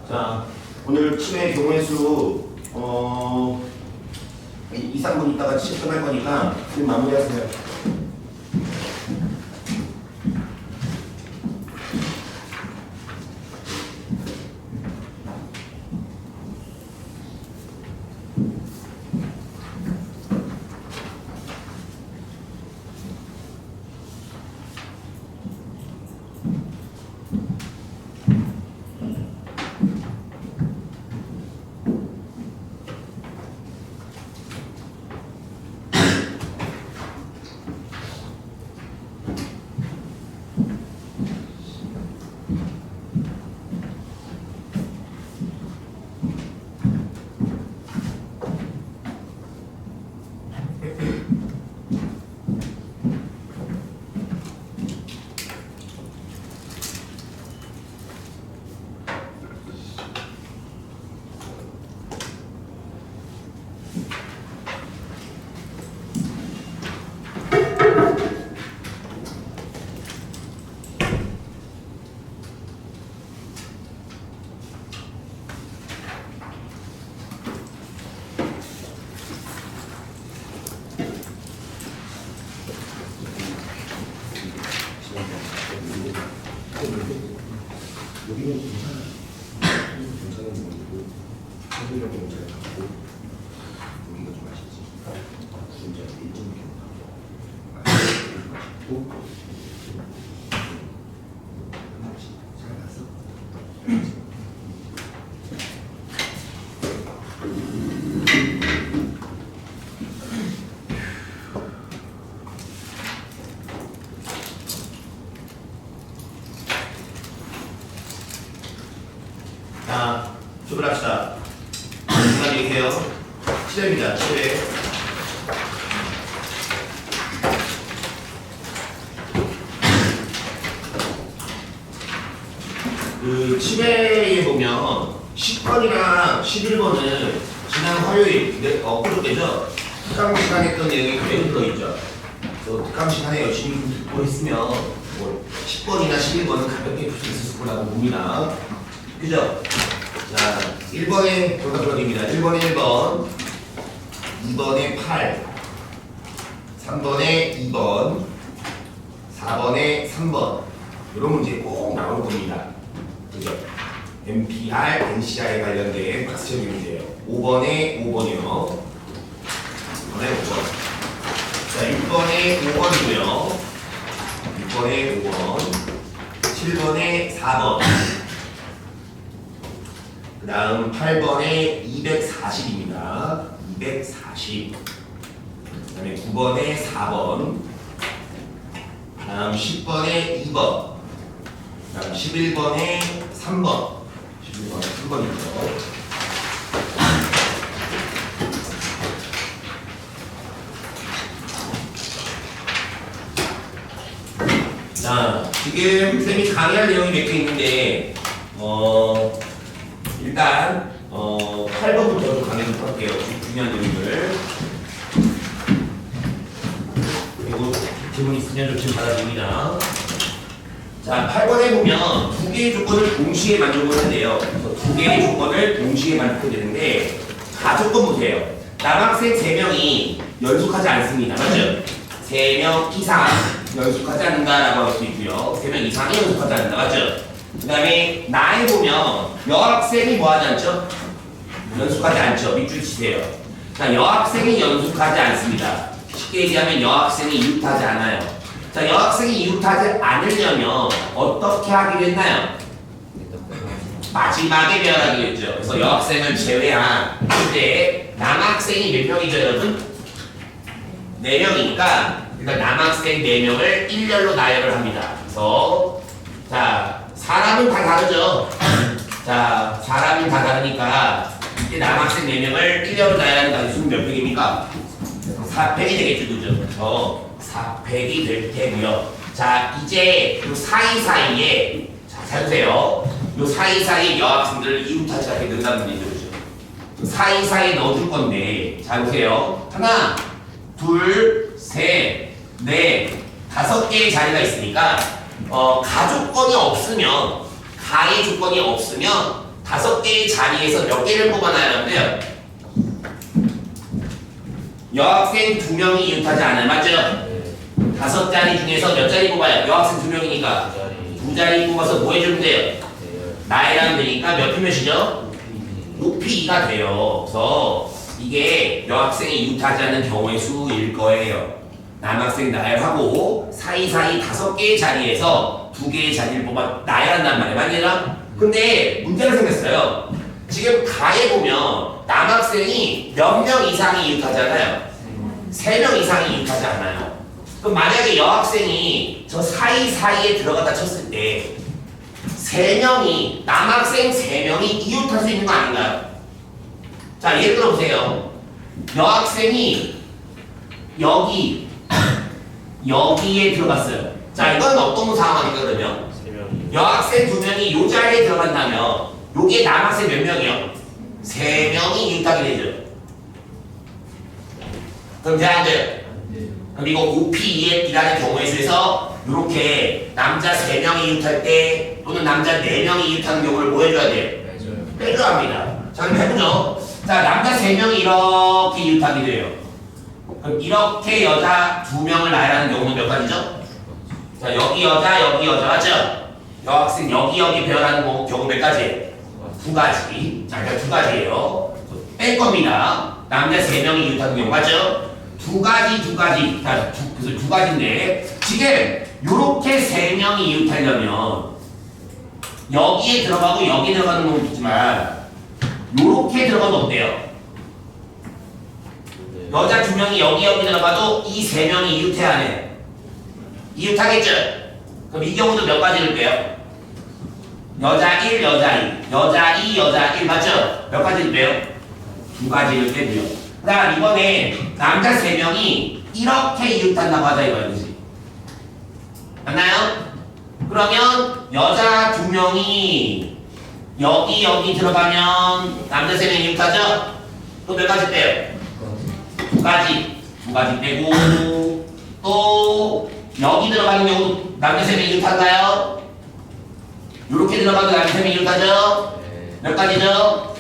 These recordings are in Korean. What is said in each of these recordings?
자, 오늘 치매 경우의 수 2, 3분 있다가 시점할 거니까 지금 마무리하세요. 여기는 괜찮아. 괜찮은 부분이고, 해보려고 잘 가고, 여기가 좀 아쉽지. 진짜 1.6kg 가고, 맛있고, 잘 갔어. 자, 출발합시다. 시간 얘기해요. 7회입니다. 7회. 그 7회에 보면 10번이랑 11번은 지난 화요일, 엊그저께죠. 특강 시간에 했던 내용이 그대로 들어있죠. 그래서 특강 시간에 열심히 듣고 했으면 뭐 10번이나 11번은 가볍게 풀 수 있었을 거라고 봅니다. 그죠? 자, 1번에 정답 들어갑니다. 1번에 1번, 2번에 8, 3번에 2번, 4번에 3번. 이런 문제 꼭 나올 겁니다. 그죠? MPR, NCR에 관련된 박스형 문제예요. 5번에 5번이요. 5번에 5번. 자, 6번에 5번이고요. 6번에 5번, 7번에 4번. 그 다음 8번에 240입니다. 240. 그 다음에 9번에 4번. 그 다음 10번에 2번. 그 다음 11번에 3번. 11번에 3번이죠. 자, 지금 쌤이 강의할 내용이 몇 개 있는데, 일단 8번부터 좀 강의 좀 할게요. 중요한 내용들. 그리고 질문 있으면 좀 질문 받아줍니다. 자, 8번에 보면 두 개의 조건을 동시에 만족을 해야 돼요. 그래서 두 개의 조건을 동시에 만족해야 되는데 가조건 보세요. 남학생 3명이 연속하지 않습니다. 맞죠? 3명 이상 연속하지 않는다라고 할 수 있고요. 3명 이상이 연속하지 않는다. 맞죠? 그 다음에 나에 보면 여학생이 뭐하지 않죠? 연속하지 않죠. 밑줄 치세요. 자, 여학생이 연속하지 않습니다. 쉽게 얘기하면 여학생이 이웃하지 않아요. 자, 여학생이 이웃하지 않으려면 어떻게 하기로 했나요? 마지막에 배열하기로 했죠. 그래서 여학생을 제외한 그때 남학생이 몇 명이죠, 여러분? 4명이니까 일단 남학생 4명을 일렬로 나열을 합니다. 그래서 자, 사람은 다 다르죠. 자, 사람은 다 다르니까 이때 남학생 4명을 일렬로 나열하는 단수는 몇 명입니까? 4팩이 되겠죠, 그죠? 그래서 4팩이 될 테고요. 자, 이제 요 사이사이에 자, 잘 보세요. 요 사이사이 여학생들을 이웃하지 않게 넣는다는 얘기죠, 그죠? 사이사이에 넣어줄 건데, 잘 보세요. 하나, 둘, 셋, 넷, 5개의 자리가 있으니까 가조건이 없으면 가의 조건이 없으면 5개의 자리에서 몇 개를 뽑아놔야 하는데요. 여학생 2명이 이웃하지 않아요. 맞죠? 5자리 중에서 몇 자리 뽑아요? 여학생 2명이니까 2자리 뽑아서 뭐 해주면 돼요? 나이랑 되니까 몇 표몇이죠? 5P2가 돼요. 그래서 이게 여학생이 이웃하지 않는 경우의 수일 거예요. 남학생 나열하고 사이사이 5개의 자리에서 2개의 자리를 뽑아 나열한단 말이에요. 맞냐? 근데 문제가 생겼어요. 지금 가에 보면 남학생이 몇 명 이상이 이웃하잖아요. 3명 이상이 이웃하지 않아요. 그럼 만약에 여학생이 저 사이사이에 들어갔다 쳤을 때 3명이 남학생 3명이 이웃할 수 있는 거 아닌가요? 자, 예를 들어 보세요. 여학생이 여기에 들어갔어요. 자, 이건 어떤 상황인가 그러면? 여학생 2명이 요 자리에 들어간다면 여기에 남학생 몇 명이요? 3명이 이웃하게 되죠. 그럼 돼야 안 돼요? 그럼 이거 OP2라는 경우의 수에서 이렇게 남자 3명이 이웃할 때 또는 남자 4명이 이웃하는 경우를 뭐 해줘야 돼요? 빼줘야 합니다. 자, 그럼 해보죠. 자, 남자 3명이 이렇게 이웃하게 돼요. 그럼 이렇게 여자 2명을 나열하는 경우는 몇 가지죠? 자, 여기 여자 맞죠? 여학생 여기 배열하는 경우 몇 가지? 2가지. 자, 그러니까 2가지예요. 뺄 겁니다. 남자 3명이 이웃하는 경우 맞죠? 2가지. 자, 그래서 2가지인데 지금 요렇게 3명이 이웃하려면 여기에 들어가고 여기 들어가는 건 있지만 요렇게 들어가도 어때요? 여자 2명이 여기 들어가도 이 3명이 이웃해야 하네. 이웃하겠죠? 그럼 이 경우도 몇 가지를 빼요? 여자 1, 여자 2, 여자 2, 여자 1 맞죠? 몇 가지를 빼요? 2가지를 빼고요. 그 다음 이번에 남자 3명이 이렇게 이웃한다고 하자 이거야, 그치? 맞나요? 그러면 여자 2명이 여기 들어가면 남자 3명이 이웃하죠? 또 몇 가지 빼요? 2가지 빼고 또 여기 들어가는 경우 남자 3명이 이웃한가요? 이렇게 들어가도 남자 3명이 이웃하죠? 몇 가지죠?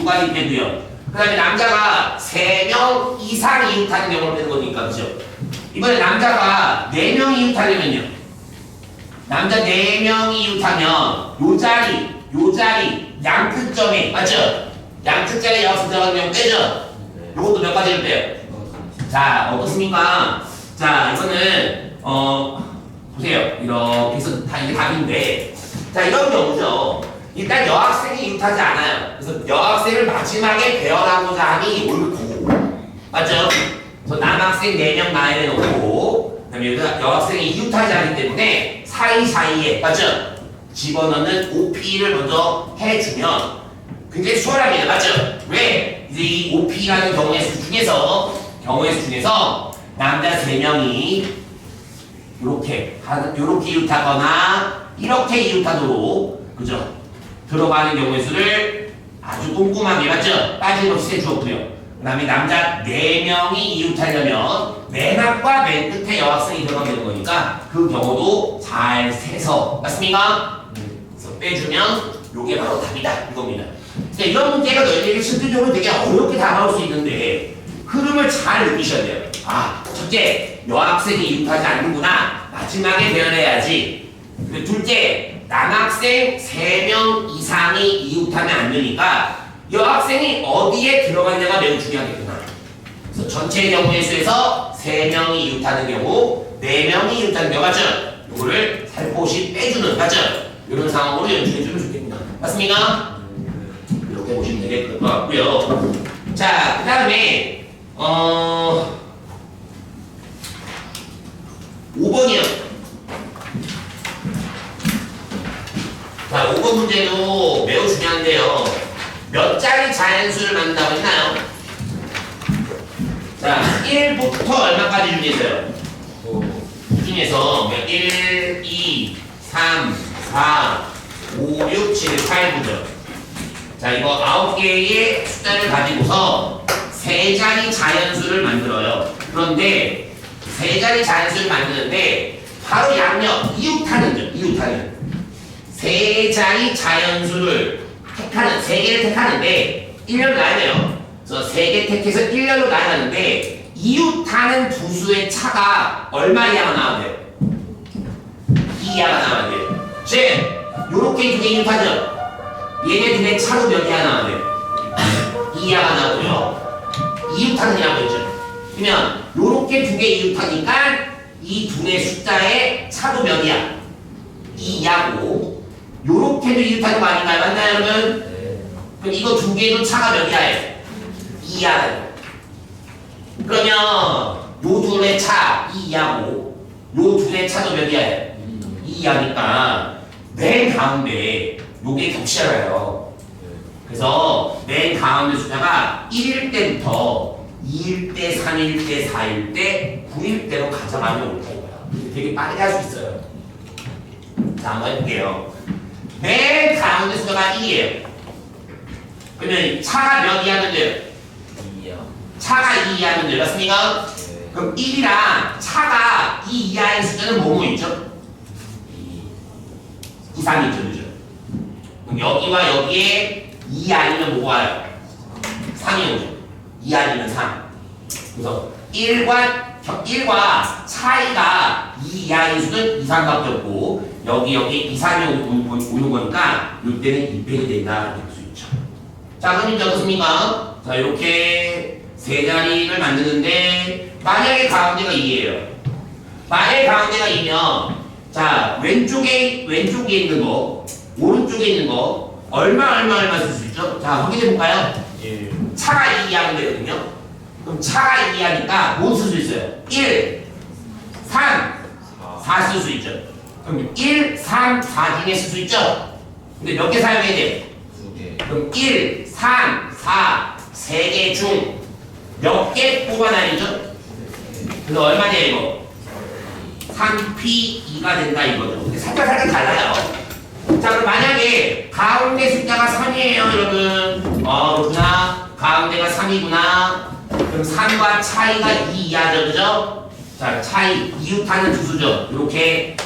2가지 빼고요. 그 다음에 남자가 3명 이상 이웃하는 경우를 빼는 거니까 그죠? 이번에 남자가 4명이 이웃하려면요. 남자 4명이 이웃하면 요 자리 양끝점에 맞죠? 양끝점에 여학생 들어가는 경우 빼죠? 요것도 몇 가지를 빼요? 자, 어떻습니까? 자, 이거는 보세요. 이렇게 해서 다 이게 답인데 자, 이런 경우죠. 일단 여학생이 이웃하지 않아요. 그래서 여학생을 마지막에 배열하고자 하니 옳고 맞죠? 그래서 남학생 4명 나열해 놓고 그다음에 여학생이 이웃하지 않기 때문에 사이사이에 맞죠? 집어넣는 OP를 먼저 해주면 굉장히 수월합니다. 맞죠? 왜? 이제 이 OP라는 경우의 수 중에서 남자 3명이 이렇게 이웃하거나 이렇게 이웃하도록 그죠? 들어가는 경우의 수를 아주 꼼꼼하게 맞죠? 빠짐없이 세주었고요. 그 다음에 남자 4명이 이웃하려면 맨 앞과 맨 끝에 여학생이 들어가게 되는 거니까 그 경우도 잘 세서 맞습니까? 그래서 빼주면 요게 바로 답이다 이겁니다. 그러니까 이런 문제가 너희들에게 실질적으로 되게 어렵게 다가올 수 있는데 흐름을 잘 느끼셔야 돼요. 아, 첫째, 여학생이 이웃하지 않는구나. 마지막에 배열해야지. 둘째, 남학생 3명 이상이 이웃하면 안 되니까 여학생이 어디에 들어갔냐가 매우 중요하겠구나. 그래서 전체 경우의 수에서 3명이 이웃하는 경우, 4명이 이웃하는 경우 맞죠? 요거를 살포시 빼주는 맞죠? 이런 상황으로 연출해주면 좋겠구나. 맞습니까? 이렇게 보시면 되겠을 것 같고요. 자, 그 다음에 5번이요. 자, 5번 문제도 매우 중요한데요. 몇 자리 자연수를 만든다고 했나요? 자, 1부터 얼마까지 준비했어요? 그 중에서 1, 2, 3, 4, 5, 6, 7, 8, 9죠. 자, 이거 9개의 숫자를 가지고서 3자리 자연수를 만들어요. 그런데 3자리 자연수를 만드는데 바로 양력 이웃하는죠. 이웃하는 세 자리 자연수를 택하는 세 개를 택하는데 1년을 놔야 돼요. 그래서 세 개 택해서 1년으로 놔야 하는데 이웃하는 두 수의 차가 얼마 이하가 나와야 돼요? 2 이하가 나와야 돼요. 즉 요렇게 두 개 이웃하죠. 얘네 두 개 차로 몇 이하 나와야 돼요? 2 이하가 나오고요. 이웃하는이라고 했죠. 그러면 요렇게 두 개 이웃하니까 이 두 개 숫자의 차도 몇 이하? 2 이하고 요렇게도 이웃하는 거 아닌가요? 맞나요 여러분? 네. 그럼 이거 두 개도 차가 몇 이하예요? 2 이하예요. 그러면 요 둘의 차 2 이하고 요 둘의 차도 몇 이하예요? 2 이하니까 맨 가운데 요게 겹치잖아요. 그래서 맨 가운데 숫자가 1일 때부터 2일 때, 3일 때, 4일 때, 9일 때로 가져가면 옳다는 거야. 되게 빠르게 할 수 있어요. 자, 한번 해볼게요. 맨 가운데 숫자가 1이에요. 그러면 차가 몇 이하면 돼요? 2요. 차가 2 이하면 돼요. 맞습니까? 네. 그럼 1이랑 차가 2 이하인 숫자는 뭐뭐 있죠? 2, 3이 있죠. 그죠? 그럼 여기와 여기에 2 아니면 뭐가 와요? 3이 오죠. 2 아니면 3. 그래서 1과 차이가 2 이하인 수는 2, 3밖에 없고 여기 2, 3이 오는 거니까 이때는 2팩이 된다 이렇게 볼 수 있죠. 자 그럼 이제 어떻습니까? 자 이렇게 세 자리를 만드는데 만약에 가운데가 2예요. 만약에 가운데가 2면 자 왼쪽에 있는 거 오른쪽에 있는 거 얼마 쓸 수 있죠? 자 확인해 볼까요? 1. 차가 2 이하면 되거든요. 그럼 차가 2 이하니까 뭐 쓸 수 있어요? 1, 3, 4 쓸 수 있죠. 그럼 1, 3, 4 중에 쓸 수 있죠? 근데 몇 개 사용해야 돼요? 2개. 그럼 1, 3, 4, 3개 중 몇 개 뽑아놔야죠? 그래서 얼마냐 이거? 3P2가 된다 이거죠. 근데 살짝 달라요. 자 그럼 만약에 가운데 숫자가 3이에요 여러분. 그렇구나. 가운데가 3이구나. 그럼 3과 차이가 2 이하죠. 그죠? 자 차이 이웃하는 두 수죠. 이렇게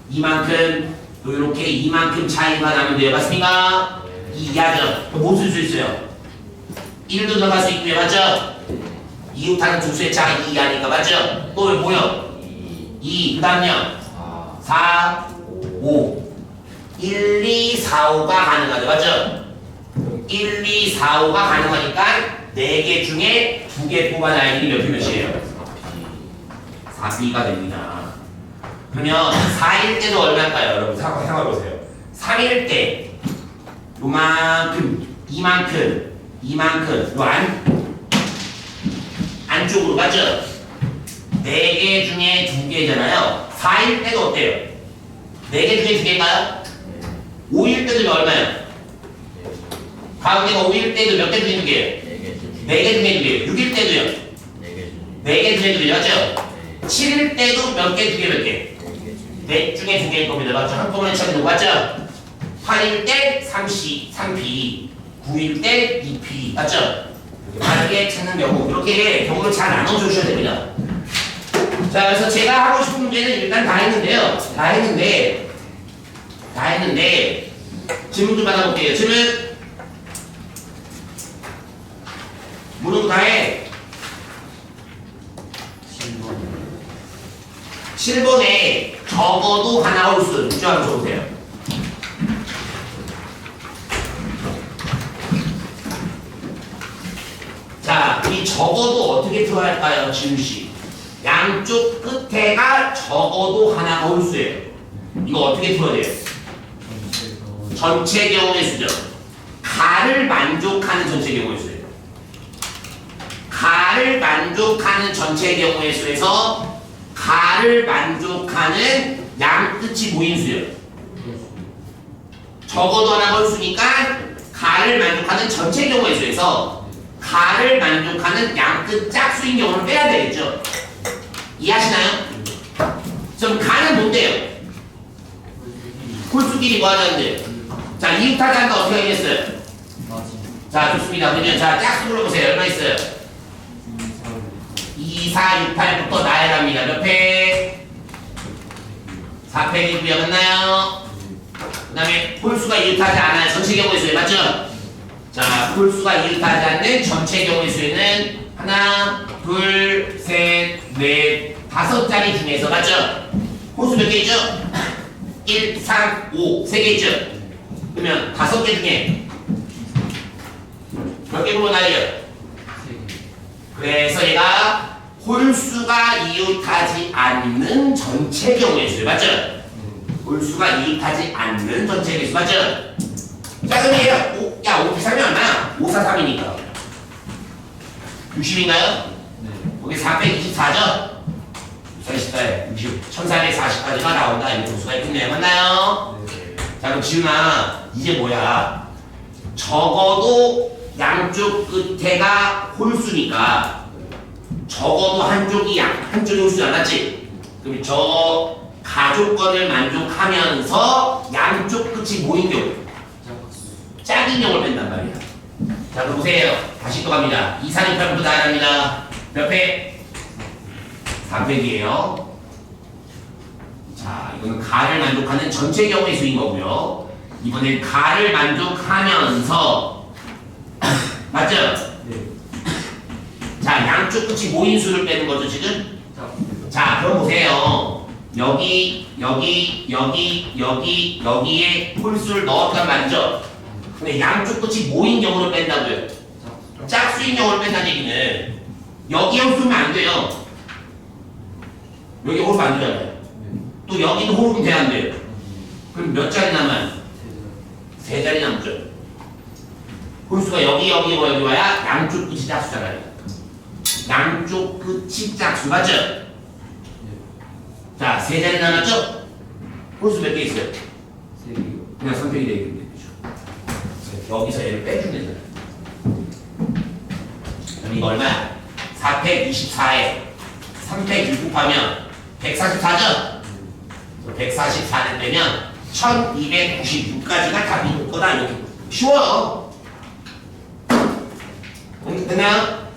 이만큼 또 이렇게 이만큼 차이가 나면 돼요. 맞습니까? 2 이하죠. 못 쓸 수 있어요. 1도 들어갈 수 있고요. 맞죠? 이웃하는 두 수의 차가 2 이하니까 맞죠? 또 뭐요? 2 그 다음요? 4, 5 1, 2, 4, 5가 가능하죠. 맞죠? 1, 2, 4, 5가 가능하니까 4개 중에 2개 뽑아놔야 몇 표 몇이에요? 4B가 됩니다. 그러면 4일 때도 얼마일까요? 여러분 생각해보세요. 3일 때 요만큼, 이만큼 요 안쪽으로 맞죠? 4개 중에 2개잖아요. 4일 때도 어때요? 4개 중에 2개인가요? 5일 때도 얼마예요? 가운데가 5일 때도 몇 개 중에 2개예요? 4개 중에 2개예요. 6일 때도요? 4개 중에 2개 맞죠? 7일 때도 몇 개, 2개 몇 개? 4 중에 2개일 겁니다. 맞죠? 한꺼번에 찾는 거 맞죠? 8일 때 3P, 9일 때 2P 맞죠? 빠르게 찾는 경우 이렇게 경우를 잘 나눠주셔야 됩니다. 자 그래서 제가 하고 싶은 문제는 일단 다 했는데요. 다 했는데 질문 좀 받아볼게요. 질문 물어도 다 해. 7번에 적어도 하나 올 수 있죠? 한번 적으세요. 자, 이 적어도 어떻게 풀어야 할까요, 지훈씨? 양쪽 끝에가 적어도 하나가 홀수예요. 이거 어떻게 풀어야 돼요? 전체 경우의 수죠. 가를 만족하는 전체 경우의 수예요. 가를 만족하는 전체 경우의 수에서 가를 만족하는 양 끝이 모인 수예요. 적어도 하나가 홀수니까 가를 만족하는 전체 경우의 수에서 가를 만족하는 양끝 짝수인 경우는 빼야 되겠죠? 이해하시나요? 그럼 가는 뭔데요? 홀수끼리 뭐 하자는데요? 자, 이웃하자는 거 어떻게 하겠어요? 자, 좋습니다. 그러면 자, 짝수 불러보세요. 얼마 있어요? 2, 4, 6, 8부터 나열합니다. 몇 회? 4팩이고요. 맞나요? 그 다음에 홀수가 이웃하지 않아요. 전체 경우의 수에 맞죠? 자, 홀수가 이웃하지 않는 전체 경우의 수에는 하나, 둘, 셋, 넷, 5자리 중에서 맞죠? 홀수 몇 개 있죠? 1, 3, 5, 3개 있죠? 그러면 5개 중에 몇 개 불러나요? 그래서 얘가 홀수가 이웃하지 않는 전체 경우의 수 맞죠? 홀수가 이웃하지 않는 전체 경우의 수 맞죠? 자 그럼 얘가 5 3이 얼마야? 5, 4, 3이니까 60인가요? 거기 424죠? 48, 60, 1440까지가 나온다. 이렇게 볼 수가 있겠네요. 맞나요? 자 그럼 지훈아 이제 뭐야? 적어도 양쪽 끝에가 홀수니까 적어도 한쪽이 홀수지 않았지? 그럼 저 가족권을 만족하면서 양쪽 끝이 모인 경우 짝인 경우를 뺀단 말이야. 자 그럼 보세요. 다시 또 갑니다. 2, 3, 6, 8부터 나갑니다. 몇 팩? 3팩이에요. 자 이거는 가를 만족하는 전체 경우의 수인 거고요. 이번엔 가를 만족하면서 맞죠? 네. 자 양쪽 끝이 모인 수를 빼는 거죠 지금? 자 그럼 보세요. 여기에 홀수를 넣었단 말이죠? 근데 양쪽 끝이 모인 경우를 뺀다고요. 짝수인 경우를 뺀다는 얘기는 여기 홀수면 안 돼요. 여기 홀수 안 되잖아요. 또 여기도 홀수면 돼야 안 돼요. 그럼 몇 자리 남아요? 3자리 남죠. 홀수가 여기 와야 양쪽 끝이 짝수잖아요. 양쪽 끝이 짝수 맞죠? 자, 3자리 남았죠? 홀수 몇 개 있어요? 그냥 선택이 되겠는데 그죠? 여기서 얘를 빼주면 되잖아요. 그럼 이거 얼마야? 424에 300 곱하면 144죠? 144를 빼면 1296까지가 답이 올 거다. 이렇게 쉬워요. 됐나요?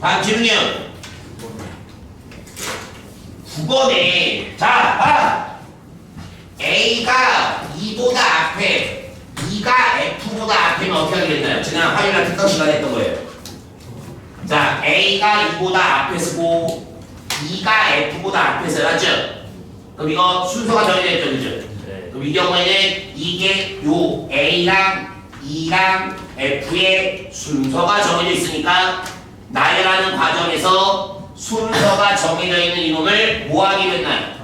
다음 질문이요. 9번에 자, A가 2보다 앞에 2가 F보다 앞에면 어떻게 하게 됐나요? 지난 화요일날 특강 시간에 했던 거예요. 자, A가 2보다 앞에 쓰고 2가 F보다 앞에 써야죠. 그럼 이거 순서가 정해져 있죠, 그죠? 그럼 이 경우에는 이게 요 A랑 2랑 F의 순서가 정해져 있으니까 나열하는 과정에서 순서가 정해져 있는 이놈을 뭐 하게 됐나요?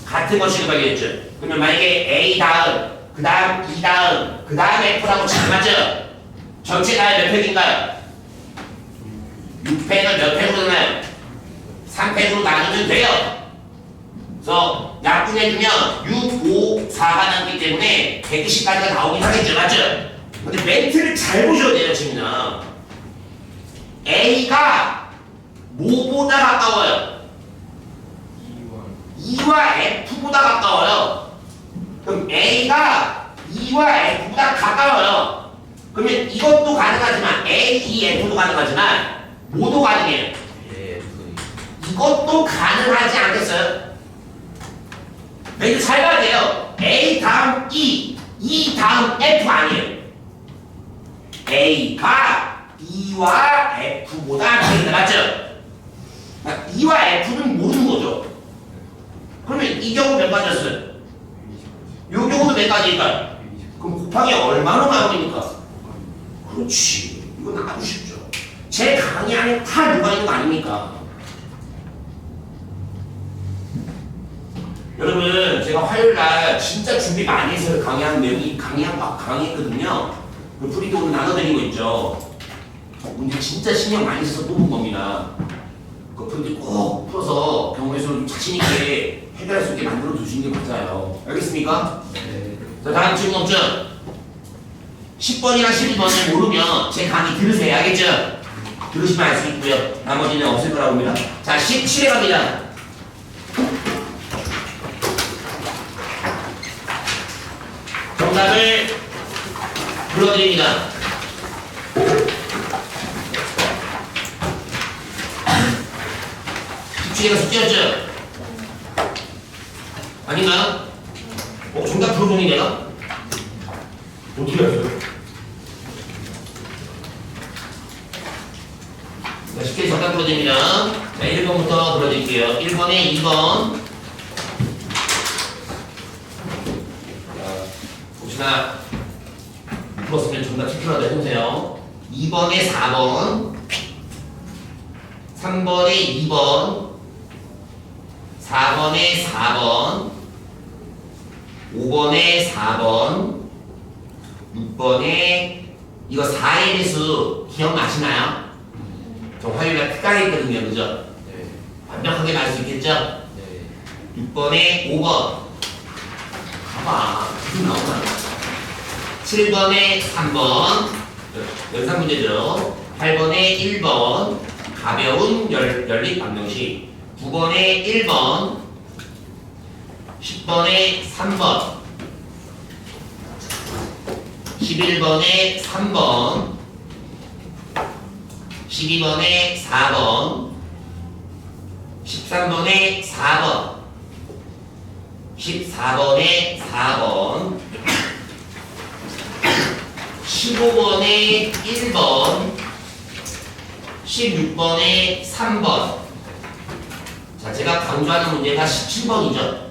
같은 거 취급하게 됐죠. 그러면 만약에 A 다음, 그 다음 2 다음, 그 다음 F라고 치면 맞죠? 전체 나열 몇 팩인가요? 6팩을 몇 팩으로 나요? 3팩으로 나누면 돼요. 그래서 약분해주면 6, 5, 4가 남기 때문에 120까지가 나오긴 하겠죠. 맞죠? 근데 멘트를 잘 보셔야 돼요, 지금. A가 뭐보다 가까워요? 2와 F보다 가까워요. 그럼 A가 2와 F보다 가까워요. 그러면 이것도 가능하지만 A, 2, F도 가능하지만 뭐도 가능해요? 이것도 가능하지 않겠어요? 멘트 잘 봐야 돼요. A 다음 E, E 다음 F 아니에요. A가 E와 F보다 크다. 맞죠? 2와 F는 모르는 거죠. 그러면 이 경우 몇 가지였어요? 이 경우도 몇 가지일까요? 그럼 곱하기 얼마나 나옵니까? 그렇지. 이건 아주 쉽죠. 제 강의 안에 다 누가 있는 거 아닙니까? 여러분 제가 화요일날 진짜 준비 많이 해서 강의한 내용이 강의했거든요. 그 프리드 오늘 나눠드린 거 있죠. 문제 진짜 신경 많이 써서 뽑은 겁니다. 그 프리드 꼭 풀어서 경우에서는 좀 자신 있게 해결할 수 있게 만들어 두시는 게 맞아요. 알겠습니까? 네. 자 다음 질문 없죠? 10번이나 12번을 모르면 제 강의 들으세요. 알겠죠? 들으시면 알 수 있고요. 나머지는 없을 거라고 봅니다. 자 17에 갑니다. 정답을 불러드립니다. 숙제가 숙제였죠? 아닌가요? 정답 풀어보니 내가? 어떻게 알았어요? 자, 쉽게 정답 풀어드립니다. 자, 1번부터 풀어드릴게요. 1번에 2번. 자, 혹시나 풀었으면 정답 체크라도 해보세요. 2번에 4번. 3번에 2번. 4번에 4번. 5번에 4번. 6번에 이거 4의 배수 기억나시나요? 저 화요일날 특강에 있거든요. 그죠? 네. 완벽하게 말 수 있겠죠? 네. 6번에 5번. 봐봐. 무슨 나오나? 7번에 3번. 연상 문제죠. 8번에 1번. 가벼운 연립 방정식. 9번에 1번. 10번에 3번. 11번에 3번. 12번에 4번. 13번에 4번. 14번에 4번. 15번에 1번. 16번에 3번. 자, 제가 강조하는 문제가 17번이죠.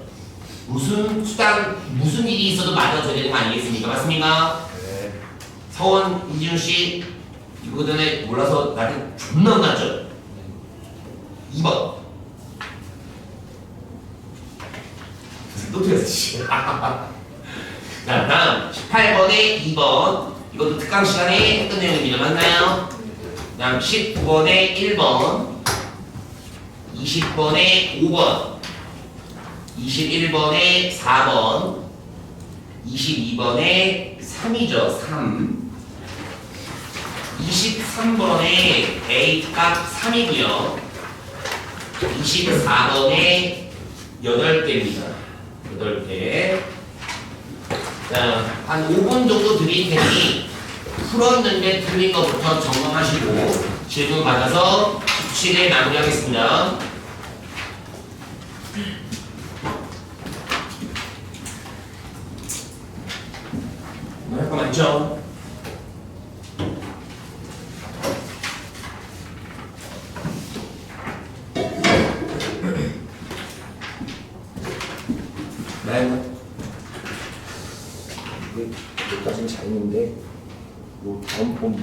무슨 수단, 무슨 일이 있어도 맞아줘야 되는 거 아니겠습니까? 맞습니까? 네. 서원, 임진우 씨, 이거 전에 몰라서 나한테 존나 혼났죠? 2번. 또 틀렸지. 자, 다음 18번에 2번. 이것도 특강 시간에 했던 내용입니다. 맞나요? 다음 19번에 1번. 20번에 5번. 21번에 4번. 22번에 3이죠. 3. 23번에 A값 3이고요. 24번에 8개입니다. 8개. 자, 한 5분 정도 드릴 테니 풀었는데 틀린 것부터 점검하시고 질문 받아서 17회 마무리하겠습니다. 할 거 맞죠? 네. 여기까지는 잘 있는데 요 다음 봄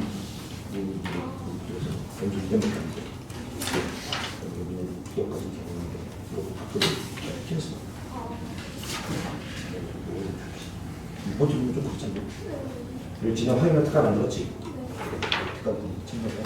그래서 먼저 이름을 놨는데 여기는 여기까지는 잘 있는데 이거 밖으로 튀었어. 이번 주는 좀 그렇잖아요. 그리고 지난 화요일에 특강 만들었지. 특강 참여해.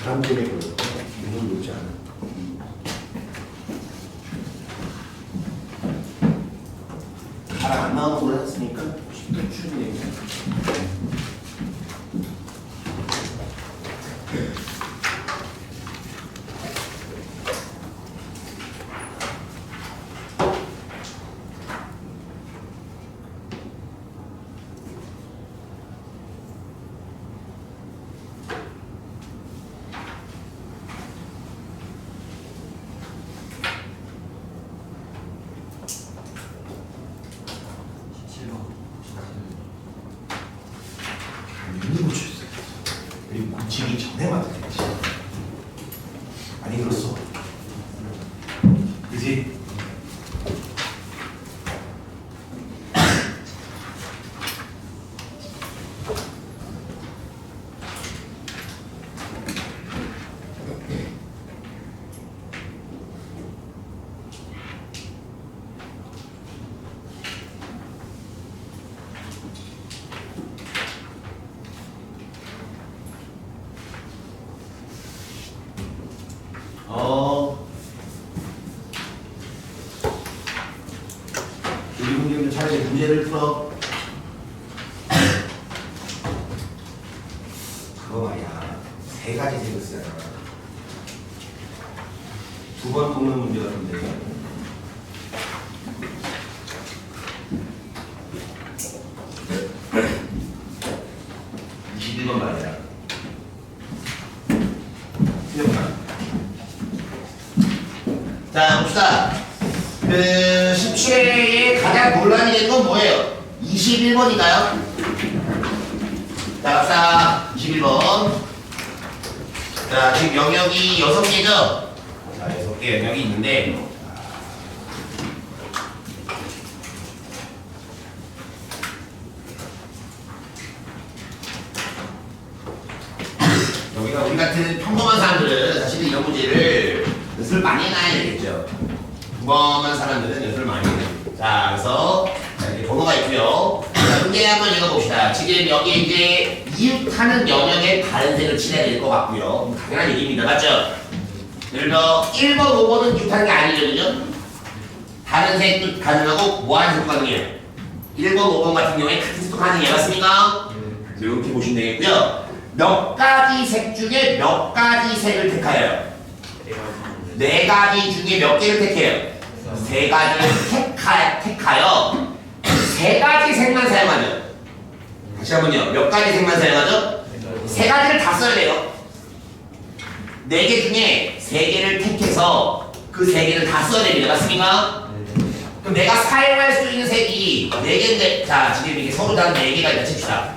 바람 때문에 그런 거 눈을 놓지 않아. 바람 안 나오는 걸로 했으니까 쉽게 추는 얘기야. 그리고 고치기 전에 만들어야지. 아니 그렇소. 그지? 우리 선생님들 차례 문제를 풀어. 그거 말이야. 세 가지 생겼어요. 두 번 뽑는 문제 같은데. (21번) 말이야. 틀렸구나. 자, 봅시다. 그 17회에 가장 논란이 되는 건 뭐예요? 21번인가요? 자, 갑시다. 21번. 자, 지금 영역이 6개죠? 자, 6개 영역이 있는데, 여기가 우리 같은 평범한 사람들은 사실은 이런 문제를 연습을 많이 해놔야 되겠죠. 평범한 사람들은 연습을 많이 해요. 자, 그래서 자, 이렇게 번호가 있고요. 자, 문제 한번 읽어봅시다. 지금 여기 이제 이웃하는 영역에 다른 색을 칠해야 될 것 같고요. 당연한 얘기입니다. 맞죠? 예를 들어 1번, 5번은 이웃하는 게 아니죠. 그죠? 다른 색도 가능하고 무한 색도 가능해요. 1번, 5번 같은 경우에 같은 색도 가능해요. 맞습니까? 이렇게 보시면 되겠고요. 몇 가지 색 중에 몇 가지 색을 택하여요? 네 가지 중에 몇 개를 택해요? 세 가지를 택하여 세 가지 색만 사용하죠. 다시 한번요. 몇 가지 색만 사용하죠? 세 가지를 다 써야 돼요. 네 개 중에 세 개를 택해서 그 세 개를 다 써야 됩니다. 맞습니까? 그럼 내가 사용할 수 있는 색이 네 개인데, 자, 지금 이게 서로 다른 네 개가 있다 칩시다.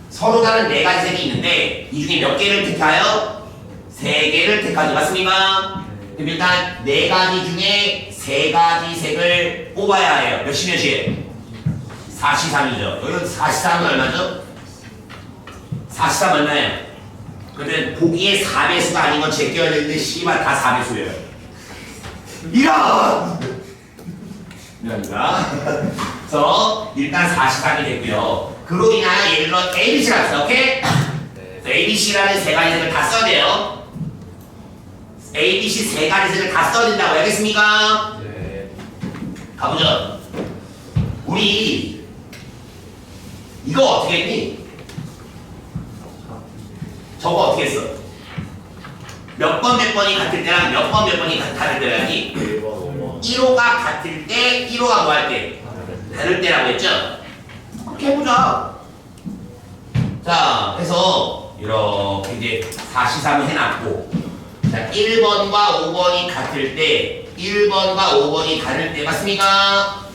서로 다른 네 가지 색이 있는데 이 중에 몇 개를 택하여? 세 개를 택하죠. 맞습니까? 그럼 일단 네 가지 중에 세 가지 색을 뽑아야 해요. 몇시 몇이에요? 4시3이죠. 여기 4시3은 얼마죠? 4시3 얼마예요? 그러면 보기에 4배수가 아닌 건 제껴야 되는데 씨발 다 4배수예요. 이런! 미안합니다. 그래서 일단 4시3이 됐고요. 그로 인하여 예를 들어 ABC가 있어. 오케이? ABC라는 세 가지 색을 다 써야 돼요. ABC 세 가지 색을 다 써야 된다고 알겠습니까? 네. 가보죠. 우리 이거 어떻게 했니? 저거 어떻게 했어? 몇 번 몇 번이 같을 때랑 몇 번 몇 번이 같을 때라니 1호가 같을 때 1호가 뭐 할 때? 다를 때라고 했죠? 그렇게 해보자. 자, 해서 이렇게 이제 4시3을 해놨고, 자, 1번과 5번이 같을 때 1번과 5번이 다를 때 맞습니까?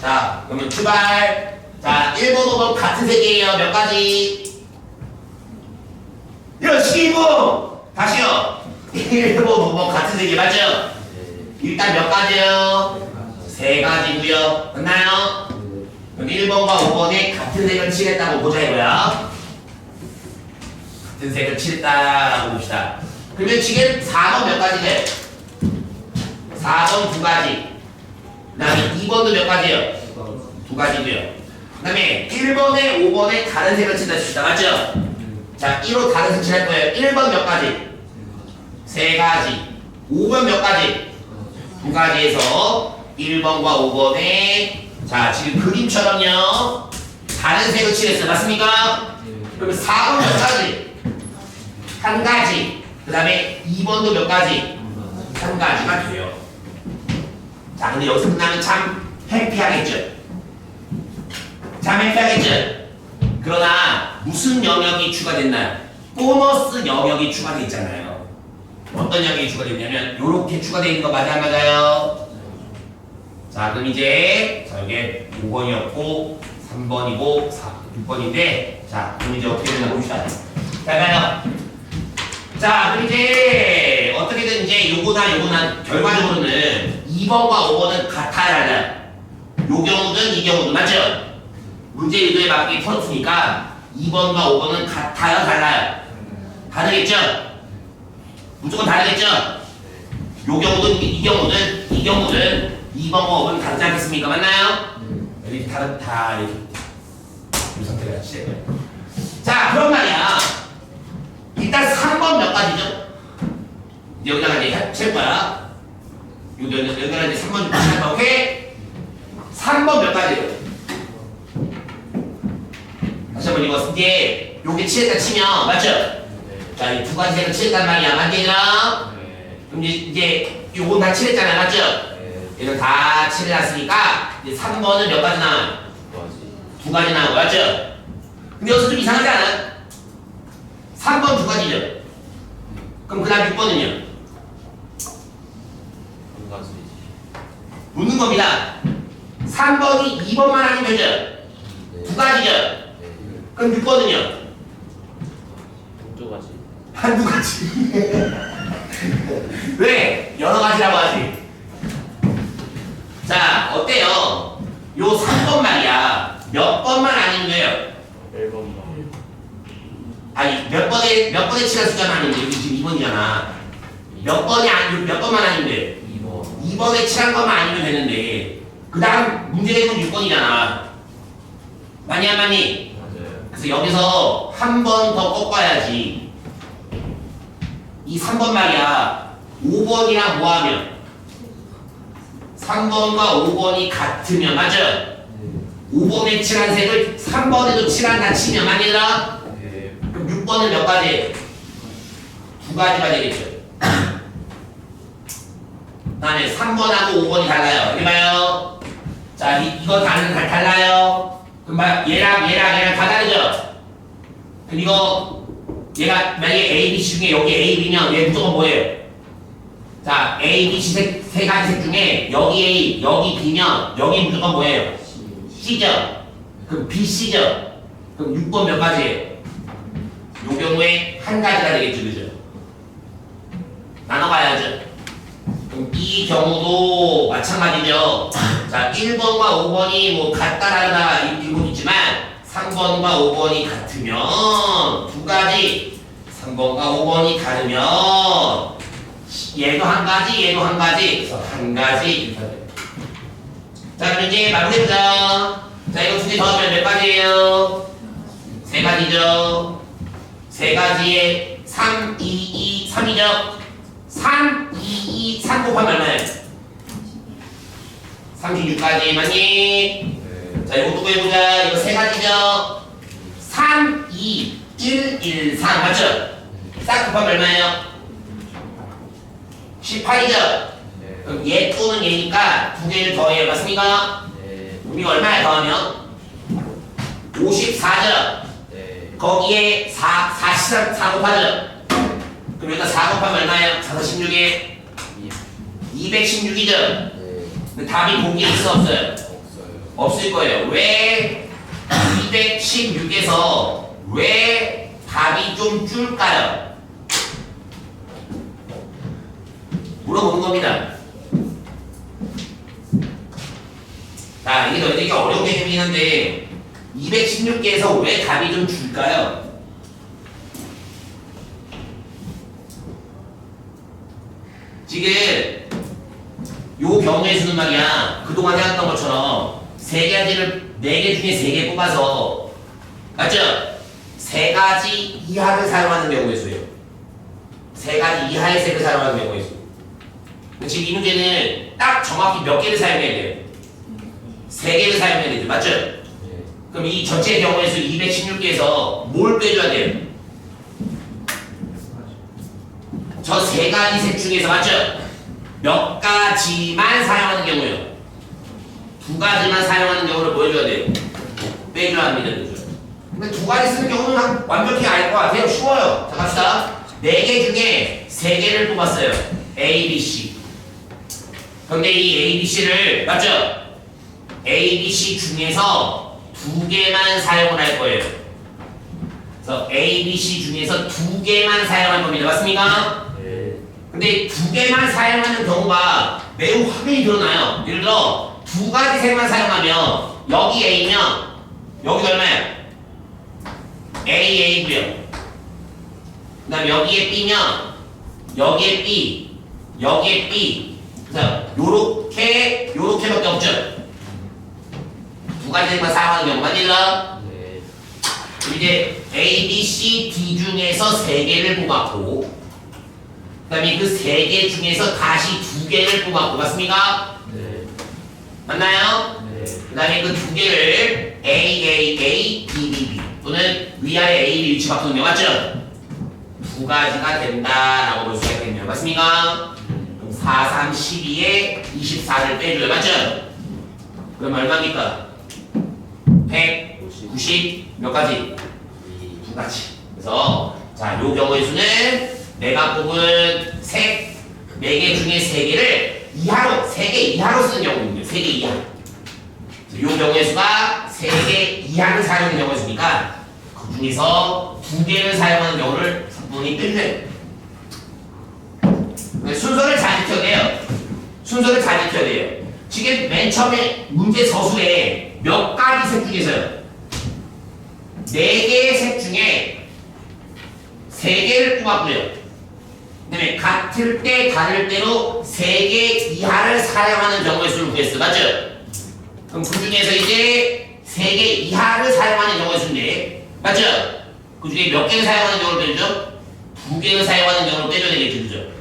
자, 그러면 출발. 자, 1번, 5번 같은 색이에요. 몇 가지? 이런 식이고 다시요. 1번, 5번 같은 색이 맞죠? 일단 몇 가지요? 세 가지고요. 맞나요? 그럼 1번과 5번에 같은 색을 칠했다고 보자 이거야. 같은 색을 칠했다라고 봅시다. 그러면 지금 4번 몇 가지래? 4번 두 가지. 그 다음에 2번도 몇 가지예요? 두 가지고요. 그 다음에 1번에 5번에 다른 색을 칠다 칩시다. 맞죠? 자, 1호 다른 색 칠할 거예요. 1번 몇 가지? 세 가지. 5번 몇 가지? 두 가지에서 1번과 5번에 자, 지금 그림처럼요. 다른 색을 칠했어요. 맞습니까? 그러면 4번 몇 가지? 한 가지. 그 다음에 2번도 몇 가지? 한 가지가 돼요. 자, 근데 여기서 끝나면 참 해피하겠죠? 참 해피하겠죠? 그러나 무슨 영역이 추가됐나요? 보너스 영역이 추가되어 있잖아요. 어떤 영역이 추가되냐면 이렇게 추가되어 있는 거 맞아요? 안 맞아요? 자, 그럼 이제 자, 이게 5번이었고 3번이고 6번인데 자, 그럼 이제 어떻게 되나 봅시다. 잘 봐요. 자, 그럼 이제 어떻게든 이제 요거나 결과적으로는 2번과 5번은 같아야 한다. 요 경우든 이 경우든 맞죠? 문제 의도에 맞게 풀었으니까 2번과 5번은 같아요, 달라요? 다르겠죠? 무조건 다르겠죠? 요 경우든 이 경우든 2번과 5번은 다르지 않겠습니까? 맞나요? 이렇게 다 이렇게 이 상태가 같이 돼요. 자, 그런 말이야. 일단 3번 몇 가지죠? 이제 여기다가 이제 칠 거야. 여기다가 이제 3번 좀 칠 거야. 오케이? 3번 몇 가지예요? 다시 한번 이거 이제 요게 칠했다 치면 맞죠? 자, 이 두 가지 색을 칠했단 말이야. 맞지 얘들아? 그럼 이제 요건 다 칠했잖아요. 맞죠? 얘는 다 칠해놨으니까 이제 3번은 몇 가지 나와요? 두 가지 나오고 맞죠? 근데 여기서 좀 이상하지 않아요? 3번 두 가지죠? 그럼 그 다음 6번은요? 묻는 겁니다. 3번이 2번만 아니면 되죠? 두 가지죠? 그럼 6번은요? 한두 가지. 왜? 여러 가지라고 하지. 자, 어때요? 요 3번 말이야. 몇 번만 아니면 돼요? 1번만. 아니, 몇 번에 칠할 숫자는 아닌데, 여기 지금 2번이잖아. 몇 번만 아니면 돼? 2번. 2번에 칠한 것만 아니면 되는데, 그 다음 문제 내용 6번이잖아. 맞니, 안 맞니? 맞아요. 그래서 여기서 한 번 더 꺾어야지. 이 3번 말이야. 5번이랑 뭐하면? 3번과 5번이 같으면, 맞죠? 5번에 칠한 색을 3번에도 칠한다 치면, 맞니들아? 네. 그럼 6번은 몇 가지? 두 가지가 되겠죠. 다음에 3번하고 5번이 달라요. 이렇게 봐요. 자, 이거 달라요. 그럼 얘랑 다 다르죠? 그럼 이거 얘가 만약에 A, B, C 중에 여기 A, B면 얘 무조건 뭐예요? 자, A, B, C 세 가지 색 중에 여기 A, 여기 B면 여기 무조건 뭐예요? C죠? 그럼 B, C죠? 그럼 6번 몇 가지예요? 요 경우에 한 가지가 되겠죠, 그죠? 나눠가야죠. 그럼 이 경우도 마찬가지죠. 자, 1번과 5번이 뭐 같다 다르다 이건 있지만 3번과 5번이 같으면 두 가지 3번과 5번이 다르면 얘도 한 가지 얘도 한 가지 그래서 한 가지 이렇게 돼요. 자, 그럼 이제 마무리해보자. 자, 이거 두 개 더하면 몇 가지예요? 세 가지죠. 세 가지에 3, 2, 2, 3이죠. 3, 2, 2, 3 곱하면 얼마예요? 36가지 맞니? 네. 자, 이거 또 해보자. 이거 세 가지죠. 3, 2, 1, 1, 3 맞죠? 싹 곱하면 얼마예요? 18이죠? 네. 그럼 얘 또는 얘니까 두 개를 더해요. 맞습니까? 네. 그럼 이거 얼마에 더하면? 54죠? 네. 거기에 4 곱하죠? 그럼 여기다 4 곱하면 얼마예요? 4, 16에 216이죠? 네. 근데 답이 보기에 있어 없어요? 없어요. 없을 거예요. 왜 216에서 왜 답이 좀 줄까요? 물어보는 겁니다. 자, 이게 되게 어려운 개념이긴 한데 216개에서 왜 답이 좀 줄까요? 지금 요 경우에서는 말이야 그동안 해왔던 것처럼 세 가지를 4개 중에 3개 뽑아서 맞죠? 세 가지 이하를 사용하는 경우의 수예요. 세 가지 이하의 색을 사용하는 경우의 수. 지금 이 문제는 딱 정확히 몇 개를 사용해야 돼요? 3개를 사용해야 되죠. 맞죠? 네. 그럼 이 전체 경우의 수 216개에서 뭘 빼줘야 돼요? 저 세 가지 색 중에서 맞죠? 몇 가지만 사용하는 경우요. 2가지만 사용하는 경우를 뭐 해줘야 돼요? 빼줘야 합니다. 그죠? 근데 2가지 쓰는 경우는 완벽히 알 것 같아요. 쉬워요. 자, 갑시다. 4개 중에 3개를 뽑았어요. A, B, C. 그런데 이 A, B, C를 맞죠? A, B, C 중에서 2개만 사용을 할 거예요. 그래서 A, B, C 중에서 두 개만 사용할 겁니다. 맞습니까? 네. 근데 두 개만 사용하는 경우가 매우 확연히 드러나요. 예를 들어 두 가지 색만 사용하면 여기 A면 여기 얼마야? A, A고요. 그 다음 여기에 B면 여기에 B, 여기에 B. 그래서 요렇게밖에 없죠. 두 가지 색만 사용하는 경우가 아니라 네. 이제 A, B, C, D 중에서 세 개를 뽑았고 그 다음에 그 세 개 중에서 다시 두 개를 뽑았고 맞습니까? 네. 맞나요? 네. 그 다음에 그 두 개를 A, A, A, B, B, B 또는 위아래 A, B 위치 바꾸는 거 맞죠? 두 가지가 된다라고 볼 수가 있겠네요. 맞습니까? 그럼 4, 3, 12에 24를 빼줘요. 맞죠? 그럼 얼마입니까? 190 몇 가지? 두 가지. 그래서 자, 요 경우의 수는 내가 뽑은 색 4개 중에 3개를 이하로 3개 이하로 쓰는 경우입니다. 3개 이하. 요 경우의 수가 3개 이하를 사용하는 경우가 있으니까 그 중에서 2개를 사용하는 경우를 분이 빼주세요. 순서를 잘 지켜야 돼요. 순서를 잘 지켜야 돼요. 지금 맨 처음에 문제 서술에 몇 가지 색 중에서요. 4개의 색 중에 3개를 뽑았고요. 그 다음에 같을 때 다를 때로 3개 이하를 사용하는 경우의 수를 구했어요. 맞죠? 그럼 그 중에서 이제 3개 이하를 사용하는 경우의 수인데 맞죠? 그 중에 몇 개를 사용하는 경우를 빼주죠? 2개를 사용하는 경우를 빼줘야 되겠죠. 그죠?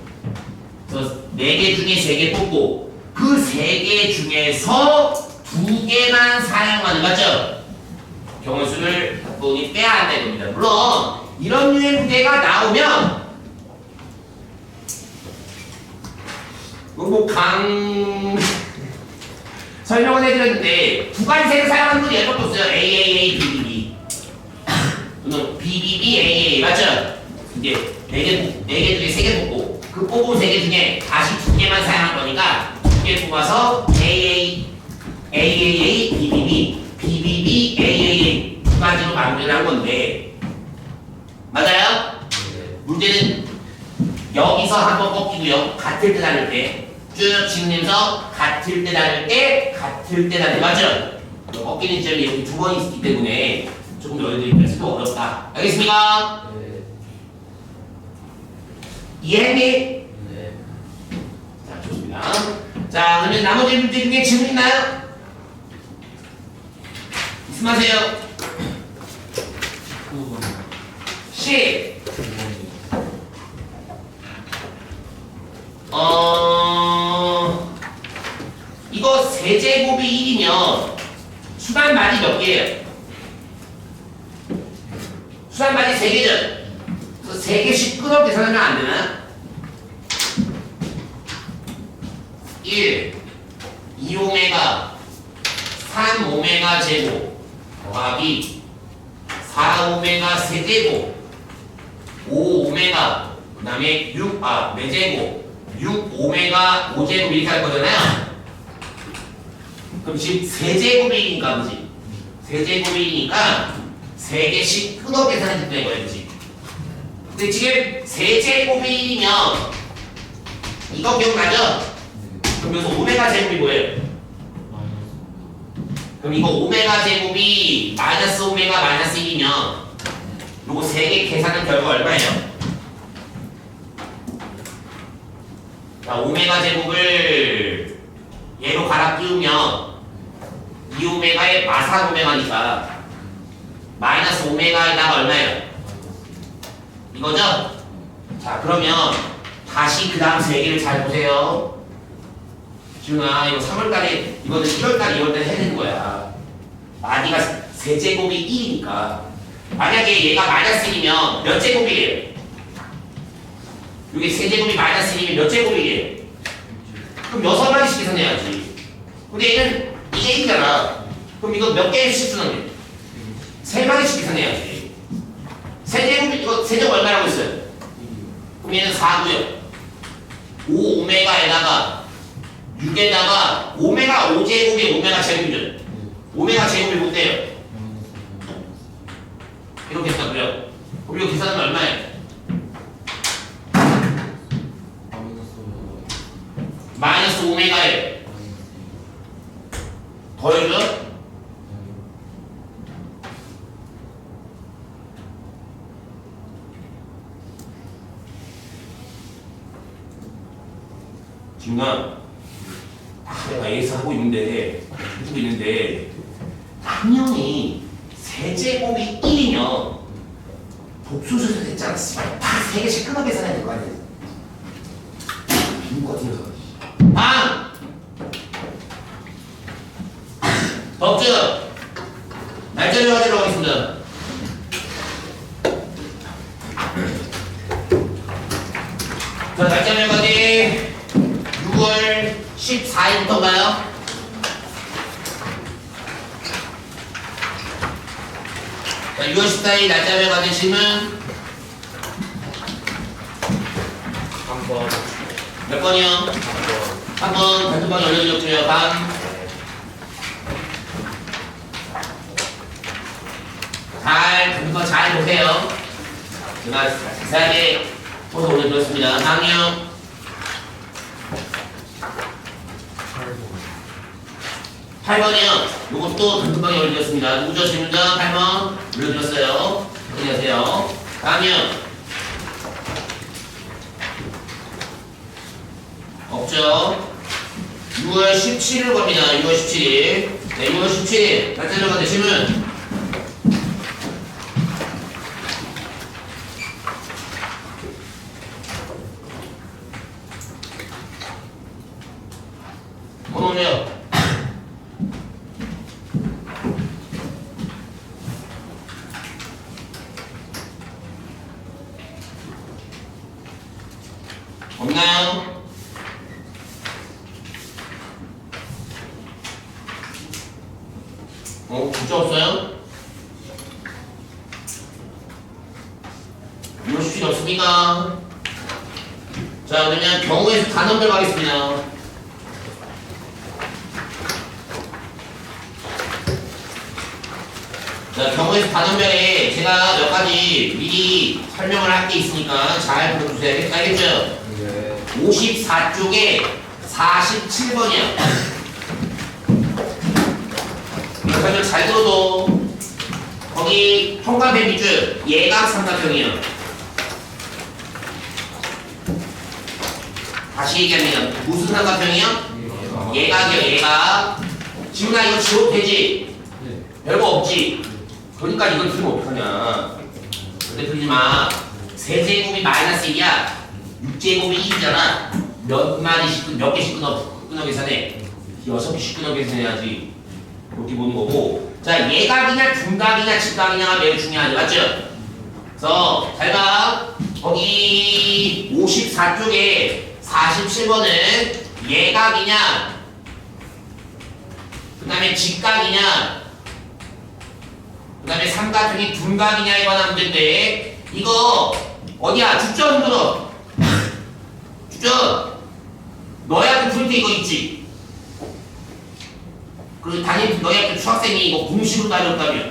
그래서 4개 중에 3개 뽑고 그 3개 중에서 2개만 사용하는 맞죠? 경우의 수를 분이 빼야 한다는 겁니다. 물론 이런 류의 문제가 나오면 설명을 해드렸는데 두 가지 색을 사용하는 건 예를 들었어요. A, A, A, B, B, B 또는 B, B, B, A, A 맞죠? 이제 4개 중에 3개 뽑고 그 뽑은 3개 중에 다시 2개만 사용할 거니까 2개 뽑아서 A, A, A, A, A, B, B, B, B, B, B, A, A, A 두 가지로 마무리를 한 건데 맞아요? 네. 문제는 여기서 한번 꺾이고요. 같을 때 다를 때 쭉 진행해서 같을 때 다를 때 같을 때 다를 때 맞죠? 꺾이는 점이 이렇게 2번 있기 때문에 조금 너희들이 수도 어렵다. 알겠습니까? 네. 이해했니? 네. 자 좋습니다. 자 그러면 나머지 문제 중에 질문 있나요? 말씀하세요. 10 이거 세제곱이 1이면 수단말이 몇 개예요? 수단말이 3개죠? 그래서 3개씩 끊어 계산하면 안 되나? 1 2오메가 3오메가 제곱 더하기 4오메가 세제곱 5오메가 그 다음에 4제곱 6오메가 5제곱 이렇게 할 거잖아요. 그럼 지금 세제곱이니까 그지? 세제곱이니까 3개씩 끊어 계산해 준다는 거야 그지? 근데 지금 세제곱이면 이거 기억나죠? 그럼 여기서 오메가 제곱이 뭐예요? 그럼 이거 오메가 제곱이 마이너스 오메가 마이너스 1이면 요거 3개 계산한 결과 얼마예요? 자, 오메가 제곱을 얘로 갈아 끼우면 2오메가에 마산 오메가니까 마이너스 오메가에다가 얼마예요? 이거죠? 자 그러면 다시 그 다음 3개를 잘 보세요. 지훈아 이거 3월달에 이거는 1월달 2월달에 해야 되는 거야. 마디가 세제곱이 1이니까 만약에 얘가 마이너스 1이면 몇 제곱이에요? 여기 세제곱이 마이너스 1이면 몇 제곱이에요? 그럼 6마디씩 계산해야지. 근데 얘는 이게 1이잖아. 그럼 이거 몇 개씩 쓰는 게? 3마디씩 계산해야지. 세제곱 이거 세제곱 얼마라고 했어요? 그럼 얘는 4고요. 5오메가에다가 6에다가 오메가 5제곱이 오메가 제곱이죠. 오메가 제곱이 못 돼요. 이렇게 했다고요. 그럼 이거 계산하면 얼마예요? 마이너스 오메가에 더해줘? 지금 내가 A에서 하고 있는데 해주고 있는데 당연히 세제곱이 1이면 복수수술 됐잖아. 씨발 다 3개씩 끊어 계산해야 될 거 아니야. 비는 거 같아서. 방! 덕주! 날짜를 가지러 가겠습니다. 자, 날짜 멸가지 6월 14일부터인가요? 자, 6월 14일 날짜 멸가지 질문 3번. 몇 번이요? 3번 단톡방에 올려드렸고요. 단톡방 잘 보세요. 제가 자세하게 포서 올려드렸습니다. 다음이요. 8번이요. 요것도 단톡방에 올려드렸습니다. 누구죠? 질문자 8번 올려드렸어요. 안녕하세요. 다음이요. 없죠? 6월 17일 겁니다. 6월 17일. 네, 6월 17일. 날짜 들어가는 질문. 번호는요? 없나요? 진짜 없어요? 6월 17일 없습니까? 자, 그러면 경우에서 단원별 가겠습니다. 자, 경우에서 단원별에 제가 몇 가지 미리 설명을 할 게 있으니까 잘 들어주세요. 알겠죠? 네. 54쪽에 47번이야. 설명 잘 들어도 거기 형과 대비줄 예각 삼각형이에요. 다시 얘기합니다. 무슨 삼각형이요? 예각이요, 예각. 지금 나 이거 지워도 되지? 별거 없지? 그러니까 이걸 틀면 어떡하냐. 근데 그러지 마. 세제곱이 마이너스 1이야. 6제곱이 1이잖아. 몇 개씩 끊어 계산해? 6개씩 끊어 계산해야지. 그렇게 보는 거고. 자, 예각이냐, 둔각이냐, 직각이냐가 매우 중요하죠. 맞죠? 그래서, 잘 봐. 거기 54쪽에 47번은 예각이냐, 그 다음에 직각이냐, 그 다음에 삼각형이 둔각이냐에 관한 문제인데, 이거, 어디야? 주점 들어. 주점. 너희한테 풀 때 이거 있지? 그리고 당연히 너희한테 수학생이 이거 공식으로 따졌다며.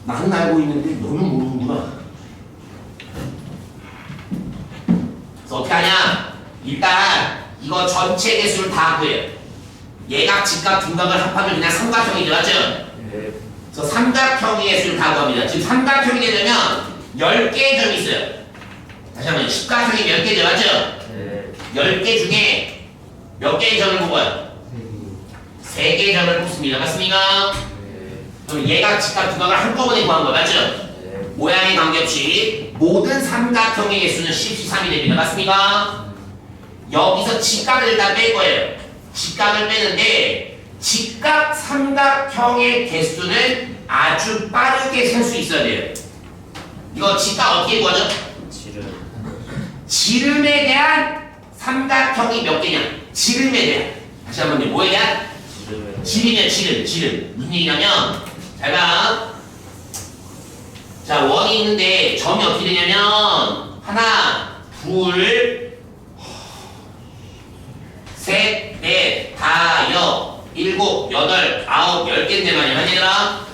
나는 알고 있는데 너는 모르는구나. 그래서 어떻게 하냐? 일단 이거 전체 개수를 다 구해요. 예각, 직각, 둔각을 합하면 그냥 삼각형이죠. 맞죠? 네. 그래서 삼각형의 개수를 다 구합니다. 지금 삼각형이 되려면 10개의 점이 있어요. 다시 한번 십각형이 몇 개죠? 맞죠? 네. 10개 중에 몇 개의 점을 뽑아요? 3개의 점을 뽑습니다. 맞습니까? 네. 그럼 예각, 직각, 둔각을 한꺼번에 구한 거 맞죠? 네. 모양에 관계없이 모든 삼각형의 개수는 13이 됩니다. 맞습니까? 여기서 직각을 일단 뺄 거예요. 직각을 빼는데 직각 삼각형의 개수는 아주 빠르게 셀 수 있어야 돼요. 이거 직각 어떻게 구하죠? 지름에 대한 삼각형이 몇 개냐? 지름에 대한. 다시 한번 뭐에 대한? 지름이야, 지름. 무슨 얘기냐면 잘 봐. 자, 원이 있는데 점이 어떻게 되냐면 하나, 둘, 셋, 넷, 다, 여, 일곱, 여덟, 아홉, 10개인데 말이야. 얘들아.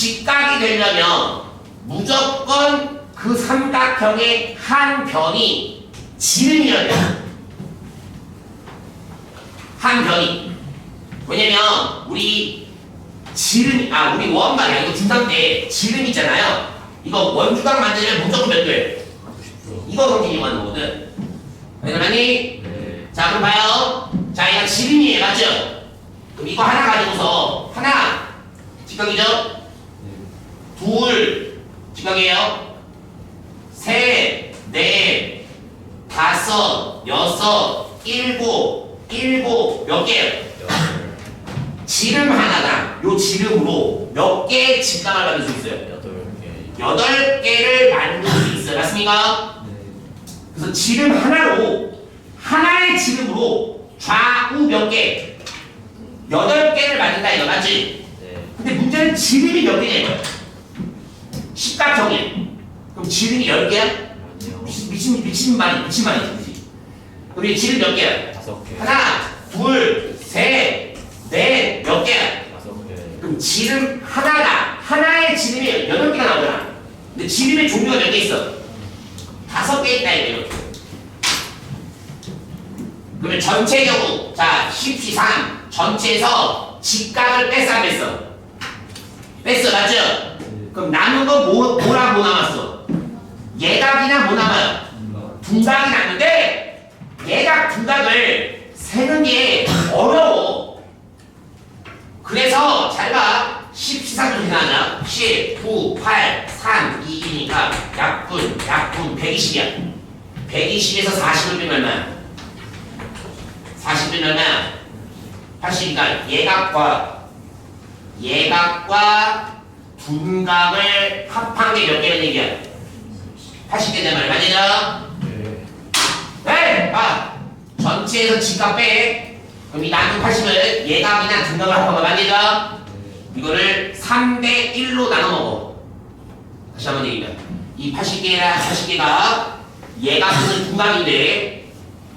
직각이 되려면 무조건 그 삼각형의 한 변이 지름이어야 돼요. 한 변이. 왜냐면 우리 우리 원 말이야. 이거 중3 때 지름 있잖아요. 이거 원주각 만들면 무조건 몇 돼? 이거 성질이 맞는 거거든. 알겠니? 네. 자, 그럼 봐요. 자, 얘가 지름이에요. 맞죠? 그럼 이거 하나 가지고서 하나 직각이죠? 둘 직각이에요. 셋, 넷, 다섯, 여섯, 일곱 몇 개예요? 지름 하나당 요 지름으로 몇 개의 직각을 만들 수 있어요? 8개. 8개를 만들 수 있어요. 맞습니까? 네. 그래서 지름 하나로 하나의 지름으로 좌우 몇 개? 8개를 만든다 이거 맞지? 네. 근데 문제는 지름이 몇 개냐 이거야. 십각형이야. 그럼 지름이 10개야? 아니요. 미친 말이지. 그럼 이 지름 몇 개야? 5개. 하나, 둘, 셋, 넷, 몇 개야? 5개. 그럼 지름 하나다. 하나의 지름이 8개가 나오잖아. 근데 지름의 종류가 몇 개 있어? 5개 있다 이거. 그러면 전체 경우 자 13 전체에서 직각을 뺐어 안 뺐어? 뺐어 맞죠? 그럼 남은 건 뭐랑 뭐 남았어? 예각이나 뭐 남아요? 둔각이 남는데 예각 둔각을 세는 게 어려워. 그래서 잘 봐. 13도 지나냐? 10, 9, 8, 3, 2이니까 약분 120이야. 120에서 40을 빼면 얼마야? 40은 얼마야? 80이니까 예각과 둔각을 합한 게 몇 개는 얘기야? 80개란 말이야. 맞냐? 네. 네! 전체에서 직각 빼. 그럼 이 남은 80을 예각이나 둔각을 합한 거 맞냐? 이거를 3대 1로 나눠 먹어. 다시 한번 얘기해요. 이 80개가 예각은 둔각인데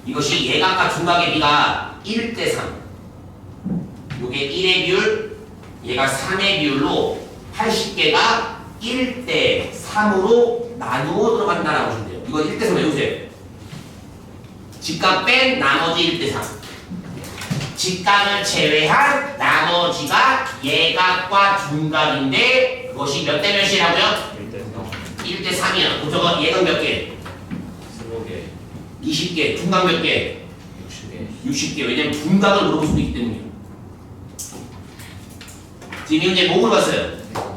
이것이 예각과 둔각의 비가 1대 3. 요게 1의 비율, 얘가 3의 비율로 80개가 1대 3으로 나누어 들어간다라고 보시면 돼요. 이거 1대 3 외우세요. 직각 뺀 나머지 1대 3. 직각을 제외한 나머지가 예각과 둔각인데 그것이 몇 대 몇이라고요? 1대 3이야. 저거 예각 몇 개? 20개. 20개. 둔각 몇 개? 60개. 60개. 왜냐면 둔각을 물어볼 수도 있기 때문이에요. 지금 이제 뭐 물어봤어요?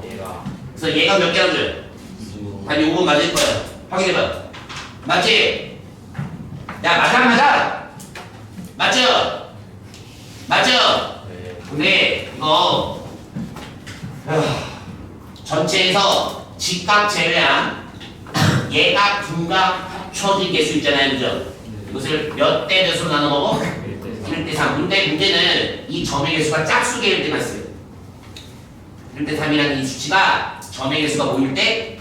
얘가 그래서 얘가 몇 개라고 줘요? 25. 답이 5번 맞을 거야. 확인해봐. 맞지? 야, 맞아, 안 맞아? 맞죠? 맞죠? 네. 근데 이거 전체에서 직각 제외한 예각, 둔각 합쳐진 개수 있잖아요. 그죠? 이것을 몇 대 몇으로 나눠 먹어? 1대 3. 근데 문제는 이 점의 개수가 짝수개일 때만 써요. 1대 3이라는 이 수치가 점의 개수가 뭐일 때?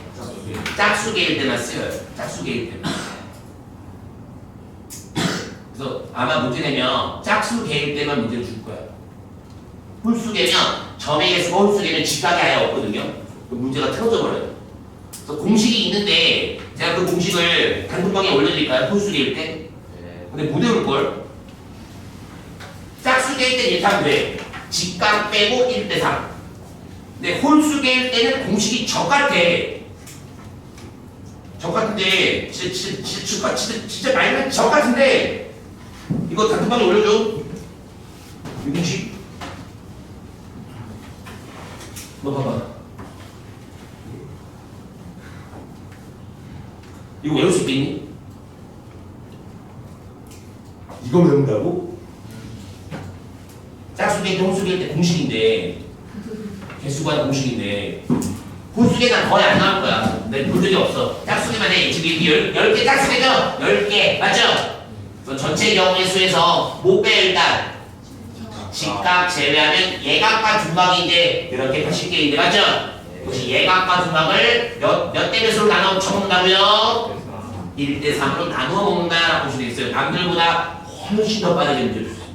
짝수개일 때만 써요. 짝수개일 때만. 그래서 아마 문제 내면 짝수개일 때만 문제를 줄 거야. 홀수개면 점의 개수가 홀수개면 직각이 아예 없거든요. 그럼 문제가 틀어져 버려요. 그래서 공식이 있는데 제가 그 공식을 단톡방에 올려드릴까요? 홀수개일 때? 네. 근데 못 외울걸? 짝수개일 때는 이렇게 하면 돼. 직각 빼고 1대 3. 근데 홀수개일 때는 공식이 적같아. 적같은데 진짜 말면 적같은데 이거 단톡방에 올려줘. 이 공식 너 봐봐. 이거 외울 수 있겠니? 이거 외운다고? 짝수개일 때 홀수개일 때 공식인데 개수가 공식인데 홀수개는 거의 안 나올 거야. 근데 볼 적이 없어. 짝수개만 해. 지금 이게 10개 짝수개죠? 10개 맞죠? 그래서 전체 경우의 수에서 못 빼요 일단. 직각 제외하면 예각과 둔각인데 이렇게 80개인데 맞죠? 그것이 예각과 둔각을 몇 대 몇으로 나눠 쳐먹는다고요? 1대 3으로 나누어 먹는다라고 보시면 되겠어요. 남들보다 훨씬 더 빠르게 문제를 줬어요.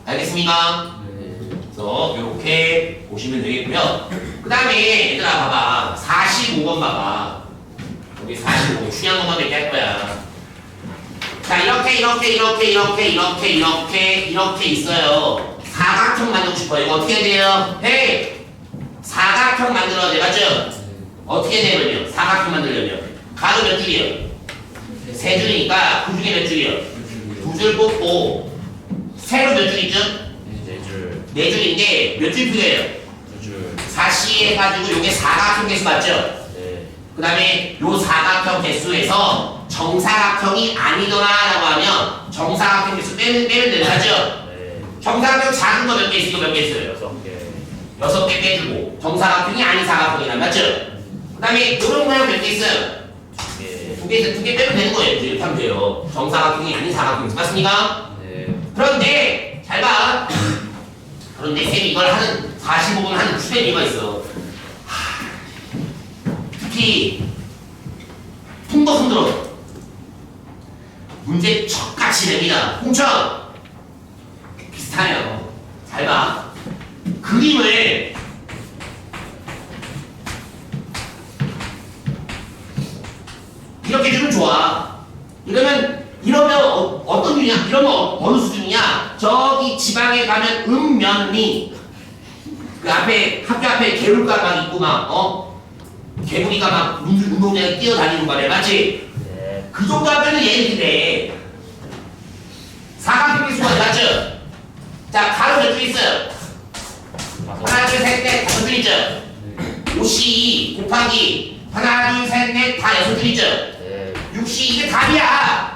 알겠습니까? 네. 그래서 이렇게 보시면 되겠고요. 그 다음에 얘들아 봐봐. 45번 봐봐. 여기 45번 중요한 것만 몇 개 할 거야. 자 이렇게 있어요. 사각형 만들고 싶어요. 이거 어떻게 돼요? 헤이! 사각형 만들어야 돼. 맞죠? 어떻게 되냐면 사각형 만들려면 가로 몇 줄이요? 세 줄이니까 그 중에 몇 줄이요? 두 줄 뽑고 세로 몇 줄 있죠? 네 줄. 네 줄인데 몇 줄 필요해요? 두 줄. 4C 해가지고 요게 사각형 개수 맞죠? 네. 그 다음에 요 사각형 개수에서 정사각형이 아니더라라고 하면 정사각형 개수 빼면 되는 거죠? 네. 정사각형 작은 거 몇 개 있어? 이거 몇 개 있어요? 6개. 6개 빼주고 정사각형이 아닌 사각형이란 맞죠? 그 다음에 요런 모양 몇 개 있어요? 2개. 두 개 빼면 되는 거예요. 이렇게 하면 돼요. 정사각형이 아닌 사각형이 맞습니까? 네. 그런데 잘 봐. 그런데 쌤이 이걸 하는 45분 하는 주된 이유가 있어. 특히 통도 흔들어. 문제 척같이 냅니다. 홍천 비슷해요. 잘 봐. 그림을 이렇게 주면 좋아. 이러면 어떤 균이야? 이러면 어느 수준이냐? 저기 지방에 가면 읍면리 그 앞에 학교 앞에 개울가 막 있고 막 개구리가 막 운동장에 뛰어다니는 거 말이야. 맞지? 네. 그 정도 하면은 얘네들인데 사각형의 수가 맞죠? 자 가로 몇 줄 있어요? 하나 둘 셋 넷 다섯 줄 있죠? 5C 곱하기 하나 둘 셋 넷 다 여섯 줄 있죠? 네. 6C 이게 답이야.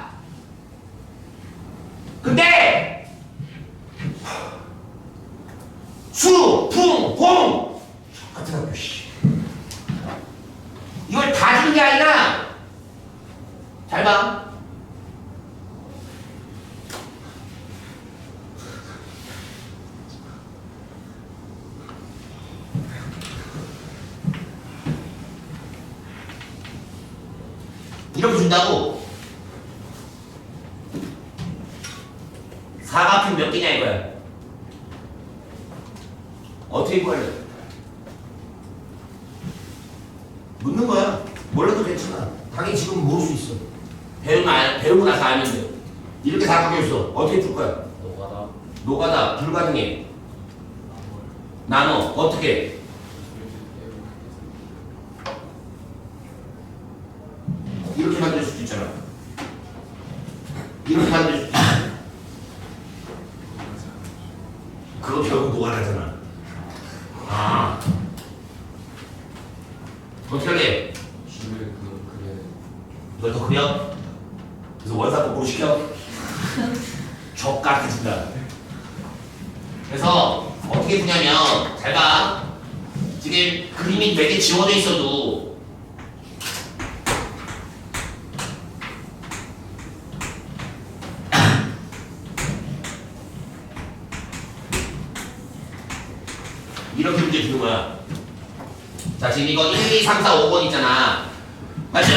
근데 수, 풍, 봉 같은 학교 씨 이걸 다 주는 게 아니라 잘 봐. 이렇게 준다고. 사각형 몇 개냐 이거야. 어떻게 구할래? 묻는 거야. 몰라도 괜찮아. 당연히 지금 모를 수 있어. 배우고 나서 알면 돼. 이렇게 사각형이었어. 어떻게 풀 거야? 노가다. 노가다 불가능해. 나눠 어떻게? 이렇게 만들 수도 있잖아. 이렇게 만들 수도 있어. 그거 결국 노가다잖아. 아 어떻게 할래? 이걸 더 그려? 그래서 원사 거꾸로 시켜? 족같게 준다. 그래서 어떻게 푸냐면 잘 봐. 지금 그림이 몇 개 지워져 있어도 이렇게 문제 주는 거야. 자 지금 이거 1, 2, 3, 4, 5번 있잖아. 맞죠?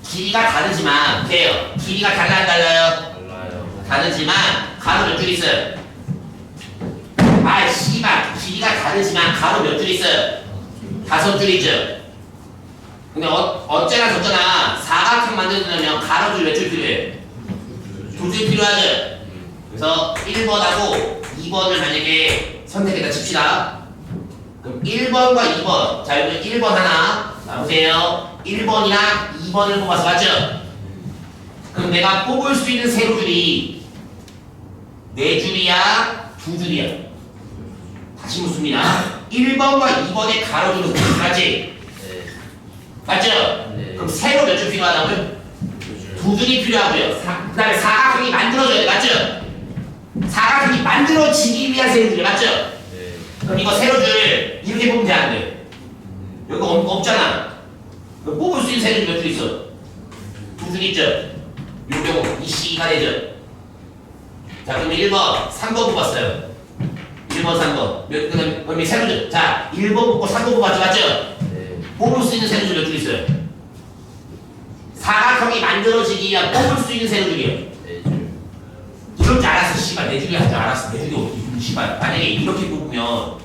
길이가 다르지만 어때요? 길이가 달라요? 달라요. 다르지만 가로 몇 줄 있어요? 아 씨발 길이가 다르지만 가로 몇 줄 있어요? 5줄이죠. 근데 어째나 저쩌나 사각형 만들려면 가로줄 몇 줄 필요해? 2줄 필요하죠. 그래서 1번하고 2번을 만약에 선택했다 칩시다. 그럼 1번과 2번 자 여기 1번 하나 나오세요. 1번이랑 2번을 뽑아서 맞죠? 그럼 내가 뽑을 수 있는 세로줄이 4줄이야? 2줄이야? 다시 묻습니다. 1번과 2번의 가로줄은 맞지? 네. 맞죠? 네. 그럼 세로 몇 줄 필요하다고요? 두 줄. 2줄이 필요하고요. 그 다음에 사각형이 만들어져야 돼. 맞죠? 사각형이 만들어지기 위한 세로줄이 맞죠? 네. 그럼 이거 세로줄 이렇게 보면 돼 안 돼? 여기 없잖아. 그럼 뽑을 수 있는 세로줄 몇 줄 있어? 2줄 있죠? 요 경우 이 C가 되죠? 자 그럼 1번, 3번 뽑았어요. 1번, 3번. 그럼 세로줄. 자 1번 뽑고 3번 뽑았죠? 맞죠? 네. 뽑을 수 있는 세로줄 몇 줄 있어요? 사각형이 만들어지기 위한 뽑을 수 있는 세로줄이요. 네 줄. 이럴 줄 알았어. 씨발 내 줄이 할 줄 알았어. 내 줄이 어디 씨발 만약에 이렇게 뽑으면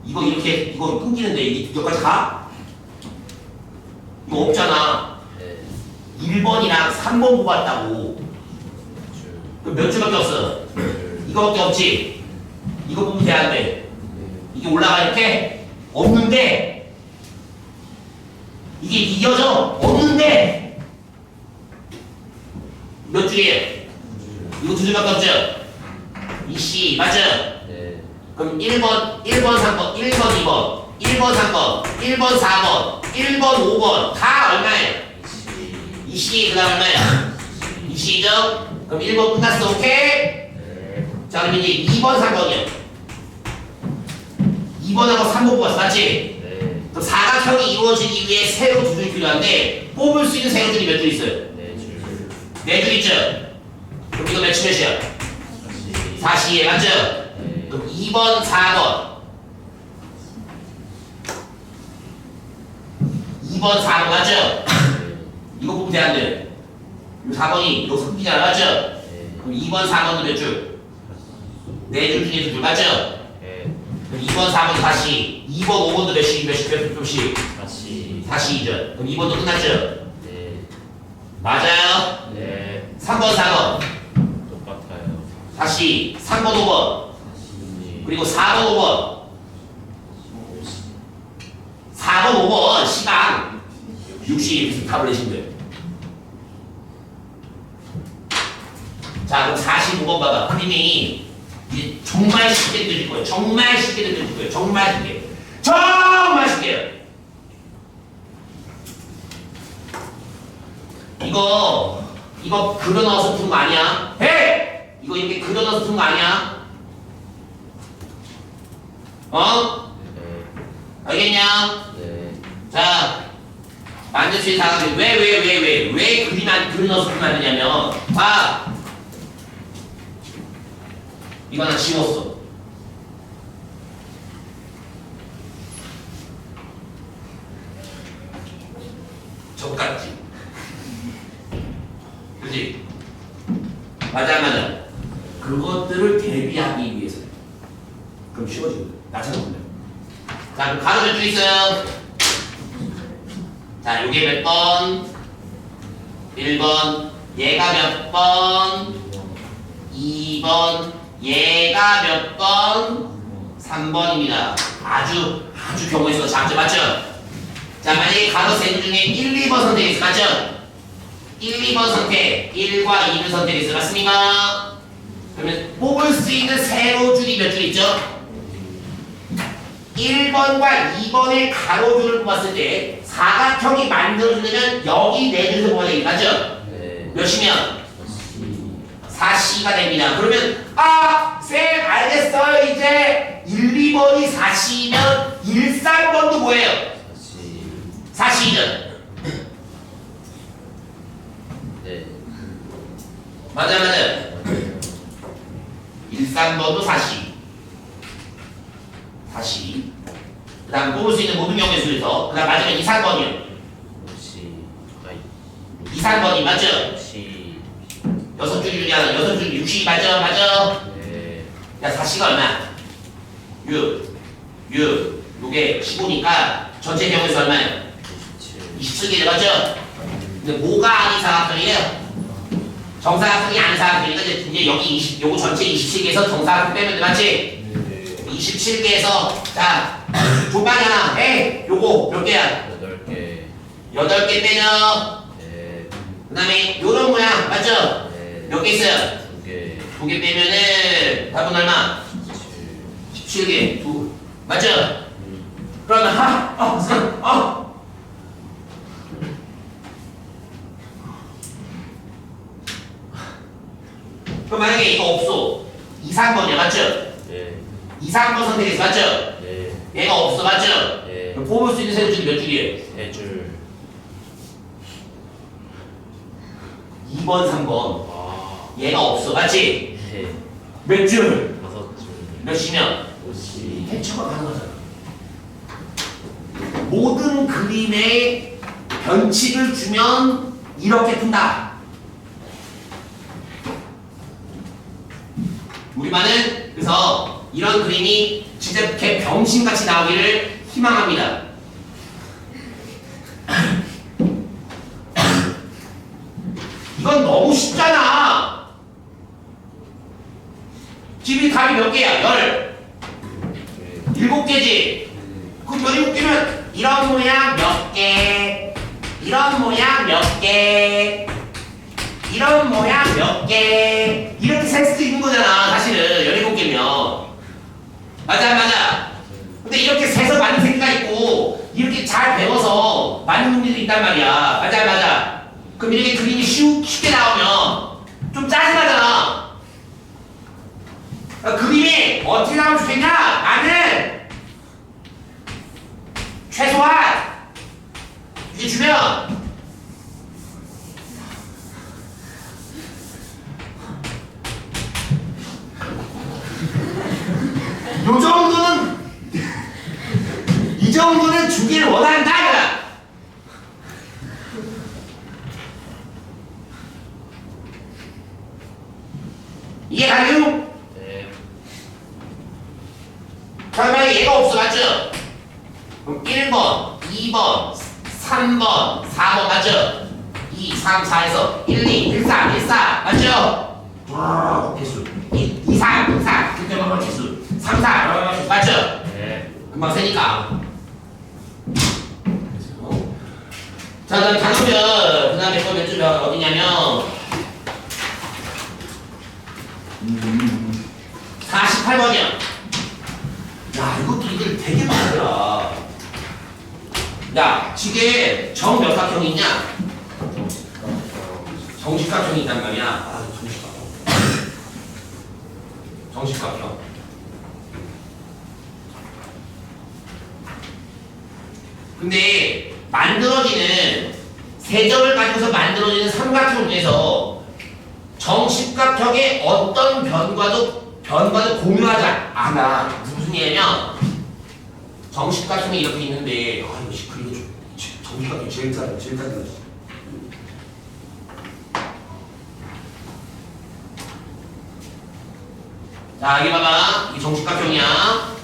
이거 이렇게 이거 끊기는데 이게 여기까지 가? 이거 없잖아. 네. 1번이랑 3번 뽑았다고. 줄. 그럼 몇 줄밖에 없어? 이거밖에 없지. 이거 보면 돼야 돼. 이게 올라가 이렇게 없는데 이게 이어져 없는데 몇 줄이에요? 이거 두 줄밖에 없죠? 이씨 맞죠? 네. 그럼 1번, 3번, 1번, 2번, 1번, 3번, 1번, 4번, 1번, 5번 다 얼마예요? 이씨 그 다음 얼마야? 이씨죠? 그럼 1번 끝났어. 오케이? 네. 자 그럼 이제 2번, 3번이요. 2번하고 3번 뽑았어. 맞지? 네. 그럼 사각형이 이루어지기 위해 세로 두 줄 필요한데 뽑을 수 있는 세로줄이 몇 줄 있어요? 네 줄. 네 줄 있죠? 그럼 이거 몇이야? 4시에 맞죠? 네. 그럼 2번, 4번 2번, 4번 맞죠? 네. 이거 보면 돼야 안 돼? 이 4번이 이거 섞이잖아 맞죠? 네. 그럼 2번, 4번도 몇 줄? 네 줄 중에 두 줄 맞죠? 네. 그럼 2번, 4번 다시 2번, 5번도 몇 표씩? 다시. 4시이죠. 그럼 2번도 끝났죠? 네. 맞아요? 네. 3번, 4번 똑같아요. 다시 3번, 5번 다시. 그리고 4번, 5번 4번, 5번 시간 60 답을 내시면 돼요. 자 그럼 45번 봐봐. 선생님이 이제 정말 쉽게 드릴 거예요. 정말 쉽게 드릴 거예요. 정말 쉽게. 정말 쉽게요. 이거 그려 넣어서 푼 거 아니야? 해! 이거 이렇게 그려 넣어서 푼 거 아니야? 어? 네. 알겠냐? 네. 자, 만드시 사람들이 왜 그림 그려 넣어서 풀면 안 되냐면, 봐! 이거 하나 지웠어. 적같지? 그지? 맞아, 안 맞아? 그것들을 대비하기 위해서. 그럼 쉬워지거든. 나처럼 보면. 자, 그럼 가로 몇 줄 있어요? 자, 요게 몇 번? 1번. 얘가 몇 번? 2번. 얘가 몇 번? 3번입니다. 아주 경우의 수가 작죠, 맞죠? 자, 만약에 가로 세 줄 중에 1, 2번 선택했어, 맞죠? 1, 2번 선택, 1과 2를 선택했어, 맞습니까? 그러면 뽑을 수 있는 세로줄이 몇 줄 있죠? 1번과 2번의 가로줄을 뽑았을 때 사각형이 만들어지려면 여기 네 줄에서 뽑아야 되겠다, 맞죠? 네. 몇이면? 다시. 4C가 됩니다. 그러면 쌤 알겠어요. 이제 1, 2번이 4C면 1, 3번도 뭐예요? 다시. 4C죠. 네. 맞아. 맞아요. 1, 3번도 4C. 4C. 그 다음 뽑을 수 있는 모든 경우의 수에서 그 다음 마지막 2, 3번이요. 다시. 2, 3번이 맞죠? 다시. 6줄 중에 6줄 60 맞죠? 네. 야 4C가 얼마야? 6 요게 15니까 전체 경우의 수 얼마예요? 27. 27개 맞죠? 근데 뭐가 아닌 사각형이에요? 정사각형이 아닌 사각형이니까 이제 여기 20, 요거 전체 27개에서 정사각형 빼면 돼, 맞지? 네. 27개에서 자 조방이 하나 해! 요거 몇 개야? 8개. 8개 빼죠? 네. 그 다음에 요런 모양 맞죠? 네. 몇 개 있어요? 2개. 2개 빼면은 답은 얼마? 7. 17개 맞죠? 그러면 그럼 만약에 이거 없어 2, 3번이야 맞죠? 네. 2, 3번 선택했어 맞죠? 네. 얘가 없어 맞죠? 네. 그럼 뽑을 수 있는 세로줄이 몇 줄이에요? 3줄. 2번, 3번 아. 얘가 없어 맞지? 네. 몇 줄? 5줄. 몇이면? 5시. 대처가 가능하잖아. 모든 그림에 변칙을 주면 이렇게 푼다. 우리반은 그래서 이런 그림이 진짜 걔 병신같이 나오기를 희망합니다. 이건 너무 쉽잖아. 집이 답이 몇 개야? 17개지? 그럼 17개면 이런 모양 몇 개, 이런 모양 몇 개, 이런 모양 몇 개, 이렇게 셀 수도 있는 거잖아. 사실은 17개면 맞아. 근데 이렇게 세서 맞는 새끼가 있고 이렇게 잘 배워서 맞는 놈들도 있단 말이야. 맞아. 그럼 이렇게 그림이 쉽게 나오면 좀 짜증나잖아. 그림이 어떻게 나오면 좋겠냐? 나는 최소한 이게 주면 요 정도는 이 정도는 주기를 원한다 이거야. 이게 가능? 네. 자, 만약에 얘가 없어 맞죠? 그럼 1번, 2번, 3번, 4번 맞죠? 2, 3, 4에서 1, 2, 1, 3, 1, 4 맞죠? 개수 2, 3, 2, 4 그때만 개수 3, 4 맞죠? 네. 금방 세니까. 자, 그다음 단어별 그 다음에 몇 줄 어디냐면 48번이야. 야, 이것도 이걸 되게 많더라. 야, 지게 정 몇 각형이 있냐? 정식각형이 있단 말이야. 아, 정식각형. 근데 만들어지는 세 점을 가지고서 만들어지는 삼각형 중에서 정식각형의 어떤 변과도 공유하지 않아. 무슨 얘기냐면 정식각형이 이렇게 있는데 아 이거 그리고 정식각형 제일 짜증나. 자, 여기 봐봐. 이 정식각형이야.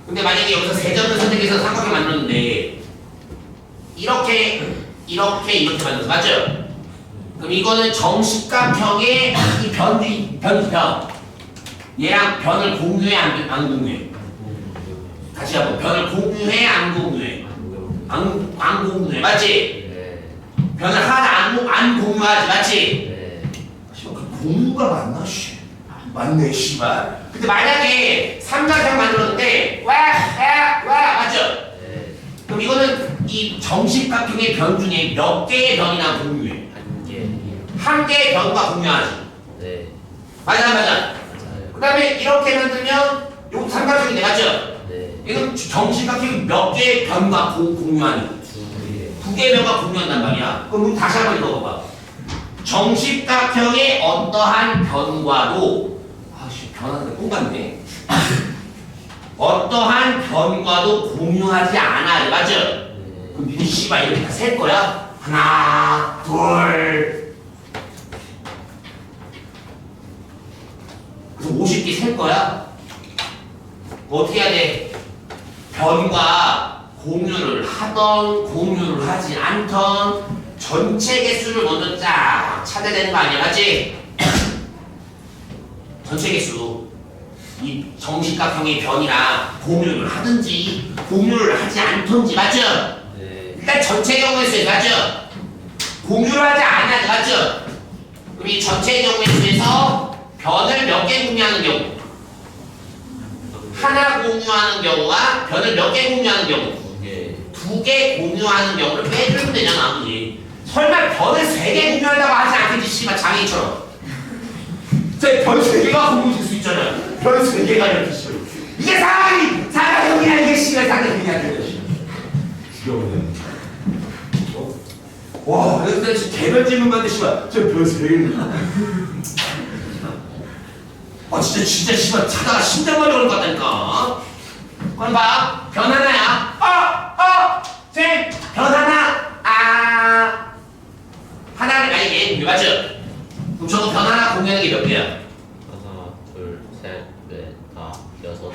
근데 만약에 여기서 세 점을 선택해서 삼각형 만들었는데 이렇게 만들었어. 맞죠? 그럼 이거는 정식각형의 이 변. 얘랑 변을 공유해 안 공유해? 다시 한번 변을 공유해 안 공유해? 안 공유해. 맞지? 네. 변을 하나 안 공유하지. 맞지? 네. 씨발 그 공유가 맞나? 씨. 맞네 씨발. 근데 만약에 삼각형 만들었는데 와 맞죠? 네. 그럼 이거는 이 정식각형의 변 중에 몇 개의 변이나 공유해? 한 개. 한 개의 변과 공유하지. 네. 맞아. 맞아요. 그 다음에 이렇게 만들면 요 삼각형이 맞죠? 네. 이건 정식각형이 몇 개의 변과 공유하니? 두 개의 변과 공유한단 말이야. 그럼 우리 다시 한번 읽어봐봐. 정식각형의 어떠한 변과도 아씨 변하는데 똥 같네. 어떠한 변과도 공유하지 않아. 맞죠? 그럼 니네 씨발 이렇게 다 셀 거야? 하나, 둘. 그래서 50개 셀 거야? 어떻게 해야 돼? 변과 공유를 하던 공유를 하지 않던 전체 개수를 먼저 쫙 찾아야 되는 거 아니야? 맞지? 전체 개수. 이 정식각형의 변이랑 공유를 하든지 공유를 하지 않던지. 맞죠? 네. 일단 전체 경우의 수에서 맞죠? 공유를 하지 않아야 맞죠? 그럼 이 전체 경우의 수에서 변을 몇 개 공유하는 경우, 하나 공유하는 경우와 변을 몇 개 공유하는 경우, 두 개 공유하는 경우를 빼주면 되잖아. 아버지. 설마 변을 세 개 공유한다고 하지 않겠지. 씨발 장애인처럼 변 세 개가 공유될 수 있잖아요. 변 세 개가 이렇게 씨발 이게 사각형이야. 이게 씨발 사각형이야. 귀여우네. 와, 내가 진짜 개별 질문만 데 씨발 저별 세 개는 아 진짜 씨발 자다가 심장마비 오는 것 같다니까. 그럼 봐. 변 하나야. 쌤! 변 하나. 하나를 만약에 맞죠? 그럼 저거 변 하나 공유하는 게 몇 개야? 하나, 둘, 셋, 넷, 다, 여섯.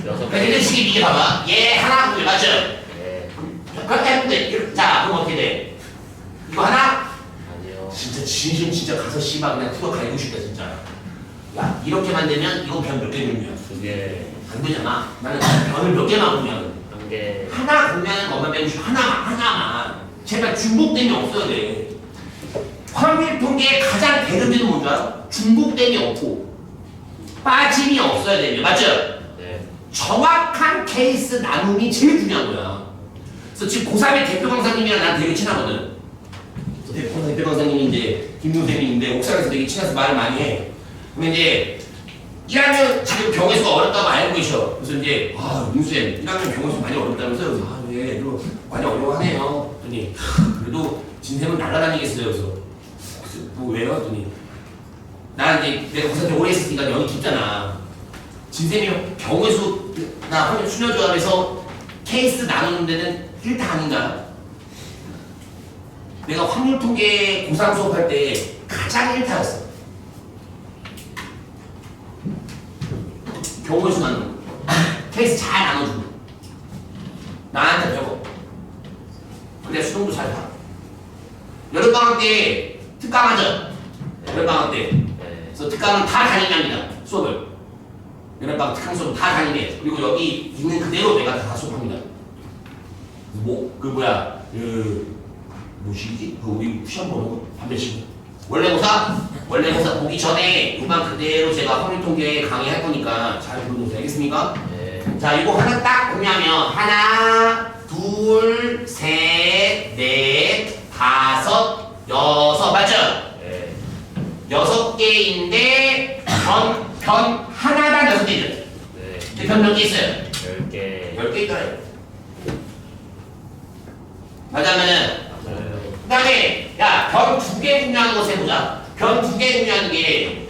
여섯 그러니까 이런 식이 이게 봐봐. 얘 하나 공유 맞죠? 네. 그렇게 하면 돼. 자, 그럼 어떻게 돼? 이거 하나? 아니요. 진짜 진심 진짜 가서 씨발 그냥 뜯어 갈고 싶다 진짜. 야 이렇게 만들면 이거 변 몇 개 공유야? 두 개, 안 되잖아. 나는 변을 몇 개만 공유하는. 한 개. 하나 공유하는 것만 빼고 싶어. 하나만. 제발 중복됨이 없어야 돼. 확률 통계의 가장 대름제는 뭔지 알아? 중복됨이 없고 빠짐이 없어야 되면 맞죠? 네. 정확한 케이스 나눔이 제일 중요한 거야. 그래서 지금 고3의 대표 강사님이랑 난 되게 친하거든. 대표 강사님이 이제 김동생님인데 옥상에서 되게 친해서 말을 많이 해. 근데 이제 1학년 지금 병원에서 어렵다고 알고 계셔. 그래서 이제 윤수쌤 1학년 병원에서 많이 어렵다면서요. 그래서 예, 또 많이 어려워하네요. 그랬더니 그래도 진쌤은 날아다니겠어요. 그래서 뭐 왜요? 그랬더니 나 이제 내가 고사 때 오래 있으니까 여기 깊잖아. 진쌤이 병원에서 나 수녀조합에서 케이스 나누는 데는 1타 아닌가? 내가 확률 통계 고3 수업할 때 가장 1타였어. 병원에서 나누는 거. 케이스 잘 나눠주고 나한테 배워. 그래 수능도 잘 봐. 여름방학 때 특강하죠? 여름방학 때. 네. 그래서 특강은 다 다니랍니다. 수업을. 여름방학 특강 수업 다 다니네. 그리고 여기 있는 그대로 내가 다 수업합니다. 뭐시기지? 우리 시험 보는 거? 반대식. 원래고사 보기 전에 이만 그대로 제가 확률 통계 강의할 거니까 잘 들어주세요. 알겠습니까? 네. 자, 이거 하나 딱 공유하면 하나, 둘, 셋, 넷, 다섯, 여섯 맞죠? 네. 6개인데 변 하나당 6개죠. 네. 근데 변 몇 개 있어요? 10개. 10개 있잖아요. 맞으면은 맞아요. 그 다음에 야 변 2개 공유하는 거 세보자. 변 2개 공유하는 게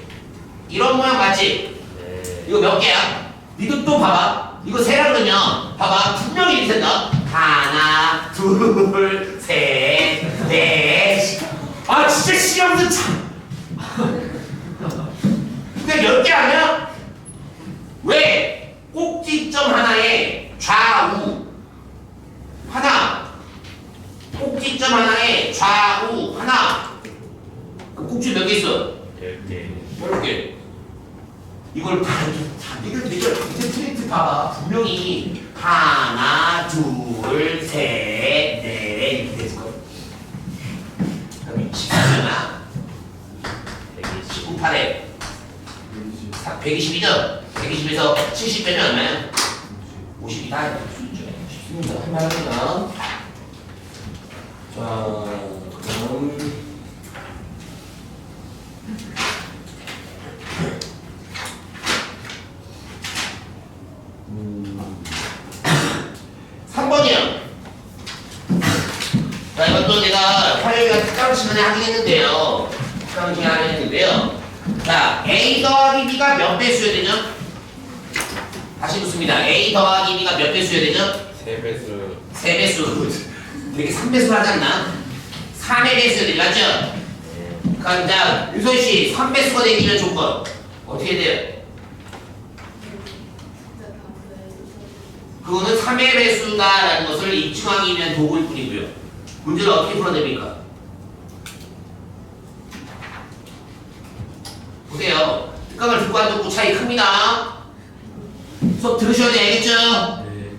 이런 모양 맞지? 네. 이거 몇 개야? 니도 또 봐봐. 이거 세라 그러면 봐봐 분명히 이렇게 된다. 하나 둘 셋 넷. 아 진짜 시험도 참. 근데 10개 아니야? 왜? 꼭지점 하나에 좌우 하나 꼭지점 하나에 좌우 하나. 그럼 꼭지 몇 개 있어? 10개. 10개. 이걸 다 이걸 이제 트리트 봐봐. 분명히 하나, 둘, 셋, 넷 이렇게 됐을 거야. 그럼 14잖아. 120. 19팔에 120이죠? 120에서 70 빼면 얼마야? 50이다. 쉽습니다. 할만합니다. 자, 그럼 3번이요. 자, 이것도 제가 화요일에 특강 시간에 하긴 했는데요. 특강 시간에 하긴 했는데요. 자, A 더하기 B가 몇 배수여야 되죠? 다시 묻습니다. A 더하기 B가 몇 배수여야 되죠? 3배수. 3배수. 되게 3배수 하지 않나? 3의 배수여야 되죠? 맞죠? 네. 그럼 자, 윤소희씨 3배수가 되기는 조건 어떻게 돼요? 그거는 3의 배수다라는 것을 입증하기 위한 도구일 뿐이고요. 문제를 어떻게 풀어냅니까? 보세요. 특강을 듣고 안 듣고 차이 큽니다. 수업 들으셔야 돼, 알겠죠? 네.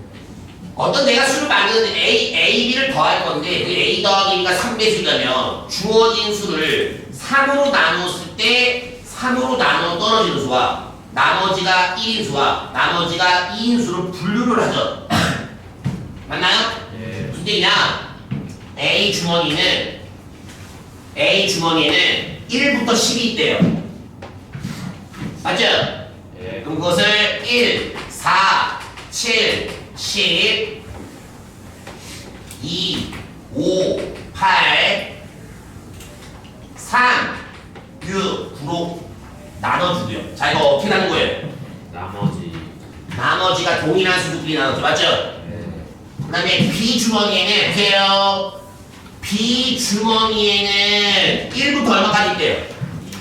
어떤 내가 수를 만드는 A, B를 더할 건데 그 A 더하기 B가 3배수라면 주어진 수를 3으로 나눴을 때 3으로 나눠 떨어지는 수와 나머지가 1인 수와 나머지가 2인 수로 분류를 하죠. 맞나요? 네. 무슨 얘기냐? A 주머니에는 1부터 10이 있대요. 맞죠? 네. 그럼 그것을 1, 4, 7, 10, 2, 5, 8, 3, 6, 9로 나눠주고요. 자, 이거 어떻게 나눈 거예요? 나머지가 동일한 수들끼리 나눴죠. 맞죠? 네. 그 다음에 B 주머니에는 보세요. B 주머니에는 1부터 얼마까지 있대요?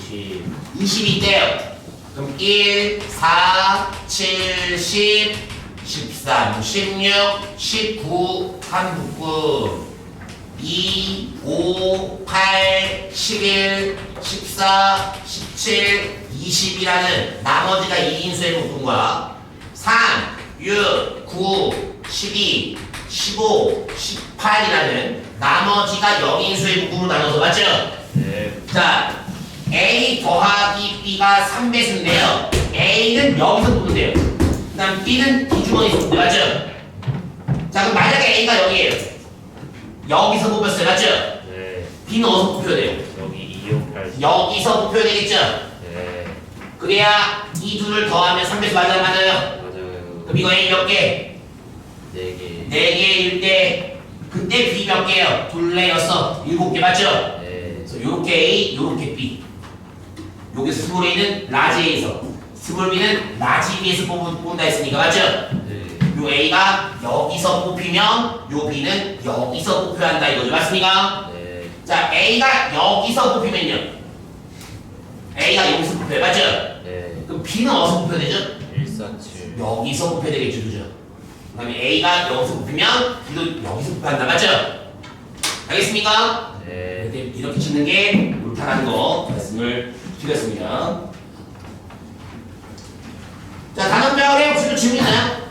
20 20이 있대요. 그럼 1, 4, 7, 10, 13, 16, 19, 한 묶음 2, 5, 8, 11, 14, 17, 20이라는 나머지가 2인수의 묶음과 3, 6, 9, 12, 15, 18이라는 나머지가 0인수의 묶음으로 나눠서 맞죠? 네. 자, A 더하기 B가 3배수인데요. A는 여기서 보면 돼요. 그 다음 B는 이 주머니에서 보면 돼요. 맞죠? 자, 그럼 만약에 A가 0이에요. 여기서 뽑혔어요. 맞죠? 네. B는 어디서 뽑혀야 돼요? 여기 2, 5, 8 여기서 뽑혀야 되겠죠? 네. 그래야 이 둘을 더하면 3배수 맞아요? 맞아요? 맞아요. 그럼 이거 A 몇 개? 4개 4개일 때 그때 B 몇 개예요? 둘레였어. 7개 맞죠? 네. 그래서 요렇게 A, 요렇게 B. 요게 스몰 A는 라지 A에서 스몰 B는 라지 B에서 뽑는다 했으니까 맞죠? 네. 요 A가 여기서 뽑히면 요 B는 여기서 뽑혀야 한다 이거죠. 맞습니까? 네. 자, A가 여기서 뽑히면요. A가 여기서 뽑혀요. 맞죠? 네. 그럼 B는 어디서 뽑혀야 되죠? 147 여기서 뽑혀야 되겠죠. 그죠? 그 다음에 A가 여기서 뽑히면 B도 여기서 뽑혀야 한다. 맞죠? 알겠습니까? 네. 이렇게 짓는 게 옳다라는 거 말씀을 드렸습니다. 자, 단원별에 혹시 또 질문 있나요?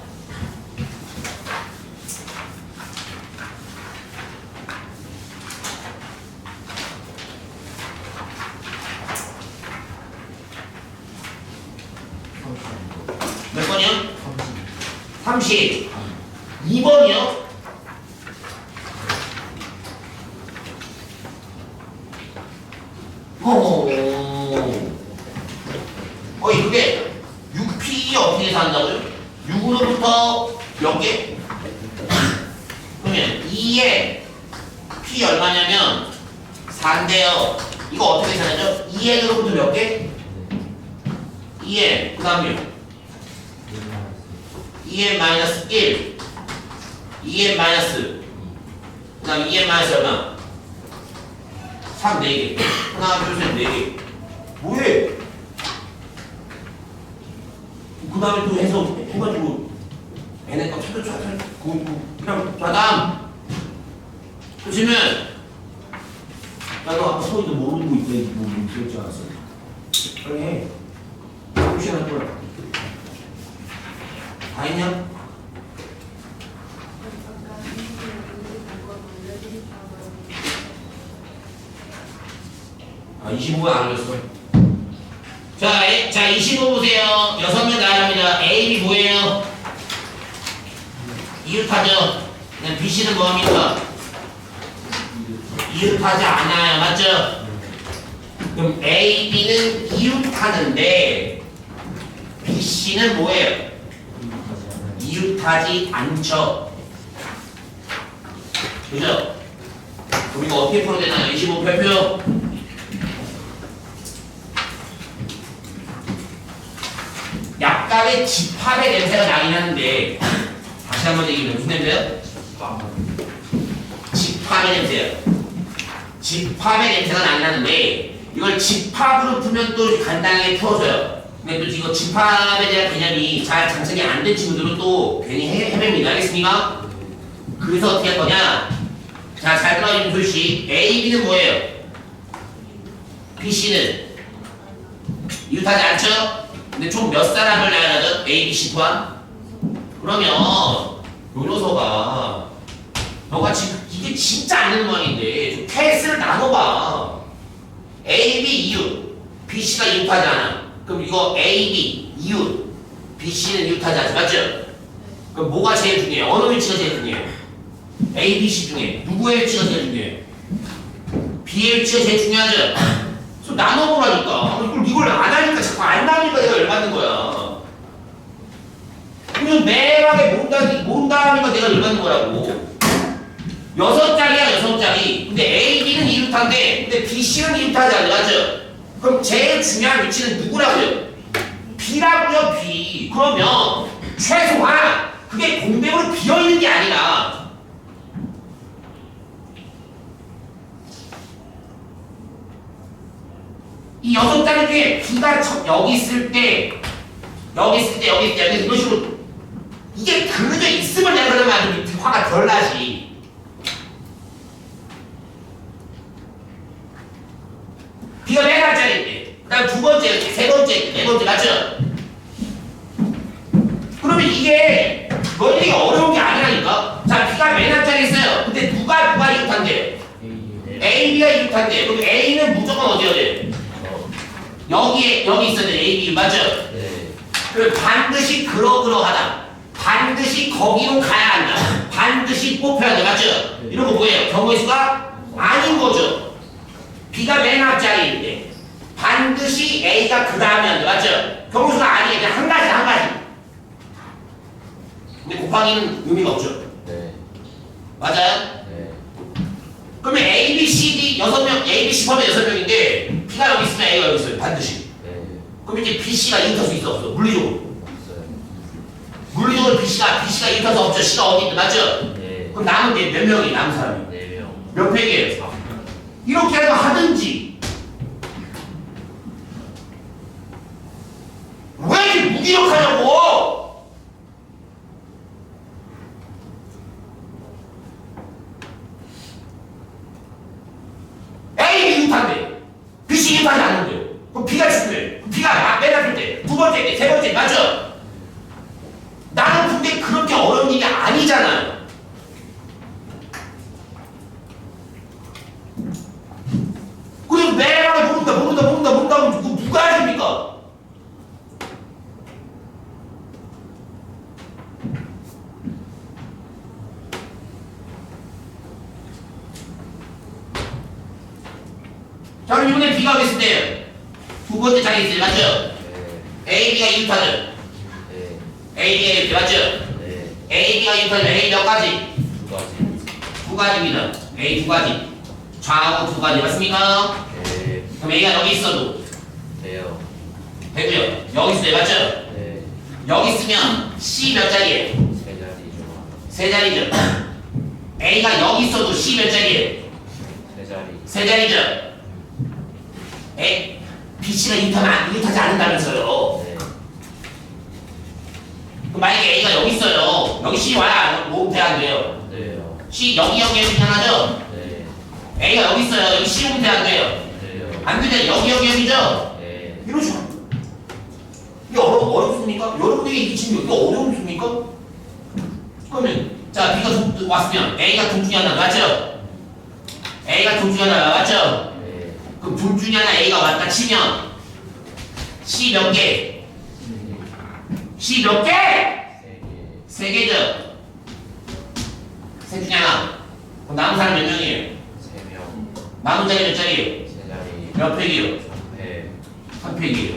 몇 번이요? 30. 2번이요? 어이 그게 6P 어떻게 산다고요? 6으로부터 몇 개? 그러면 2에 P 얼마냐면 4인데요. 이거 어떻게 계산하죠? 2n으로부터 몇 개? 2n 그 다음에 2n 마이너스 1 2n 마이너스 그 다음에 2n 마이너스 얼마? 3 4개 하나 둘셋 4개 뭐해? 그 다음에 또 해서 해가지고 n의 값 찾아 그냥 다음 보시면 나도 아까 소리도 모르는 거 있대 뭐 기억지 않았어 빨리 해 혹시 할 거야 다 했냐? 아 25분 안 올렸어 자 25 보세요 6명 나갑니다 A, B 뭐예요? 이웃하죠 그냥 B, C는 뭐합니까? 이웃하지 않아요 맞죠? 그럼 A, B는 이웃하는데 B, C는 뭐예요? 이웃하지 않죠 그죠? 그럼 이거 어떻게 풀어야 되나요? 25 별표 약간의 집합의 냄새가 나긴 하는데 다시 한번 얘기해 무슨 냄새요? 집합의 냄새요. 집합의 냄새가 나긴 하는데 이걸 집합으로 풀면 또 간단하게 풀어줘요. 근데 또 이거 집합에 대한 개념이 잘 장착이 안 된 친구들은 또 괜히 헤맵니다. 알겠습니까? 그래서 어떻게 할 거냐? 자, 잘 들어주는 소식. A, B는 뭐예요? B, C는 이웃하지 않죠? 근데 총 몇 사람을 나열하죠? A, B, C 포함? 그러면 요 녀석아 너가 지금 이게 진짜 안 되는 모양인데 좀 패스를 나눠봐 A, B, 이웃 B, C가 이웃하지 않아 그럼 이거 A, B, 이웃 B, C는 이웃하지 않지 맞죠? 그럼 뭐가 제일 중요해요? 어느 위치가 제일 중요해요? A, B, C 중에 누구의 위치가 제일 중요해요? B의 위치가 제일 중요하죠? 그래서 나눠보라니까 이걸 안 하니까 자꾸 안 나오니까 내가 열받는 거야 그냥 매일하게 모른다니까 내가 열받는 거라고 6자리야 6자리 근데 A, B는 이웃한데 근데 B, C는 이웃하지 않아 맞죠? 그럼 제일 중요한 위치는 누구라고요? B라고요 B 그러면 최소한 그게 공백으로 비어있는 게 아니라 이 6자리 중에 B가 여기 있을 때 이런 식으로 이게 그려져 있으면 내가 그러면 아주 화가 덜 나지. B가 맨 앞자리인데 그 다음 두 번째, 세 번째, 네 번째 맞죠? 그러면 이게 논리가 어려운 게 아니라니까. 자, B가 맨 앞자리에 있어요. 근데 누가 이웃한대요? AB가 이웃한대요. 그럼 A는 무조건 어디야 돼? 여기 있어야 돼. A, B 맞죠? 네. 그럼 반드시 그러하다. 반드시 거기로 가야 한다. 반드시 뽑혀야 돼. 맞죠? 이런 거 뭐예요? 경우의 수가 아닌 거죠. B가 맨 앞자리인데 반드시 A가 그 다음에 한다. 맞죠? 경우의 수가 아니에요. 그냥 한 가지. 근데 곱하기는 의미가 없죠. 네. 맞아요? 네. 그러면 A, B, C, D 6명, A, B, C 포함해 6명인데 B가 여기 있으면 A가 여기 있어요. 반드시. 네. 그럼 이제 B, C가 이웃할 수 있어 없어? 물리적으로. 없어요. 물리적으로 B, C가 이웃할 수 없죠. C가 어디 있든 맞죠? 네. 그럼 남은 몇 명이 남은 사람이? 4명. 몇 팩이에요? 이렇게라도 하든지. 왜 이렇게 무기력하냐고! A 이웃한대. B, C 이웃하지 않는데. 그럼 B가 죽대. B가 맨 앞일 때, 두 번째 때, 세 번째 맞죠? 나는 근데 그렇게 어려운 일이 아니잖아요. 그리고 매일하게 모른다 하면 누가 해줍니까? 자, 그럼 이번에 B가 어디 있을 때요? 두 번째 자리에 있어요. 맞죠? 네. A, B가 이웃하죠? 네. A, B가 이웃 맞죠? 네. A, B가 이웃하죠? A 몇 가지? 2가지. 두 가지입니다. A 두 가지. 좌우 두 가지 맞습니까? 네. 그럼 A가 여기 있어도 돼요. 되고요. 여기 있어요. 맞죠? 네. 여기 있으면 C 몇 자리예요? 3자리죠. 세 자리죠. A가 여기 있어도 C 몇 자리예요? 3자리. 세 자리죠. B, C가 이웃하지 않는다면서요. 네. 그럼 만약에 A가 여기 있어요. 여기 C 와야 뭐 돼? 안 돼요? 돼요. C 여기 하나죠? 네. A가 여기 있어요. 여기 C 오면 돼? 안 돼요? 돼요. 안 되죠? 여기죠? 네. 이러죠. 이게 어렵습니까? 여러분에게 이게 지금 이게 어렵습니까? 그러면 자 B가 왔으면 A가 둘 중에 하나 맞죠? A가 둘 중에 하나 맞죠? 네. 그럼 둘 중에 하나 A가 왔다 치면 C 몇 개? C 몇 개? 3개. 세 개죠? 세 중에 하나. 그럼 남은 사람 몇 명이에요? 3명. 남은 자리 몇 자리예요? 3자리. 몇 팩이에요? 3팩. 한 팩이에요.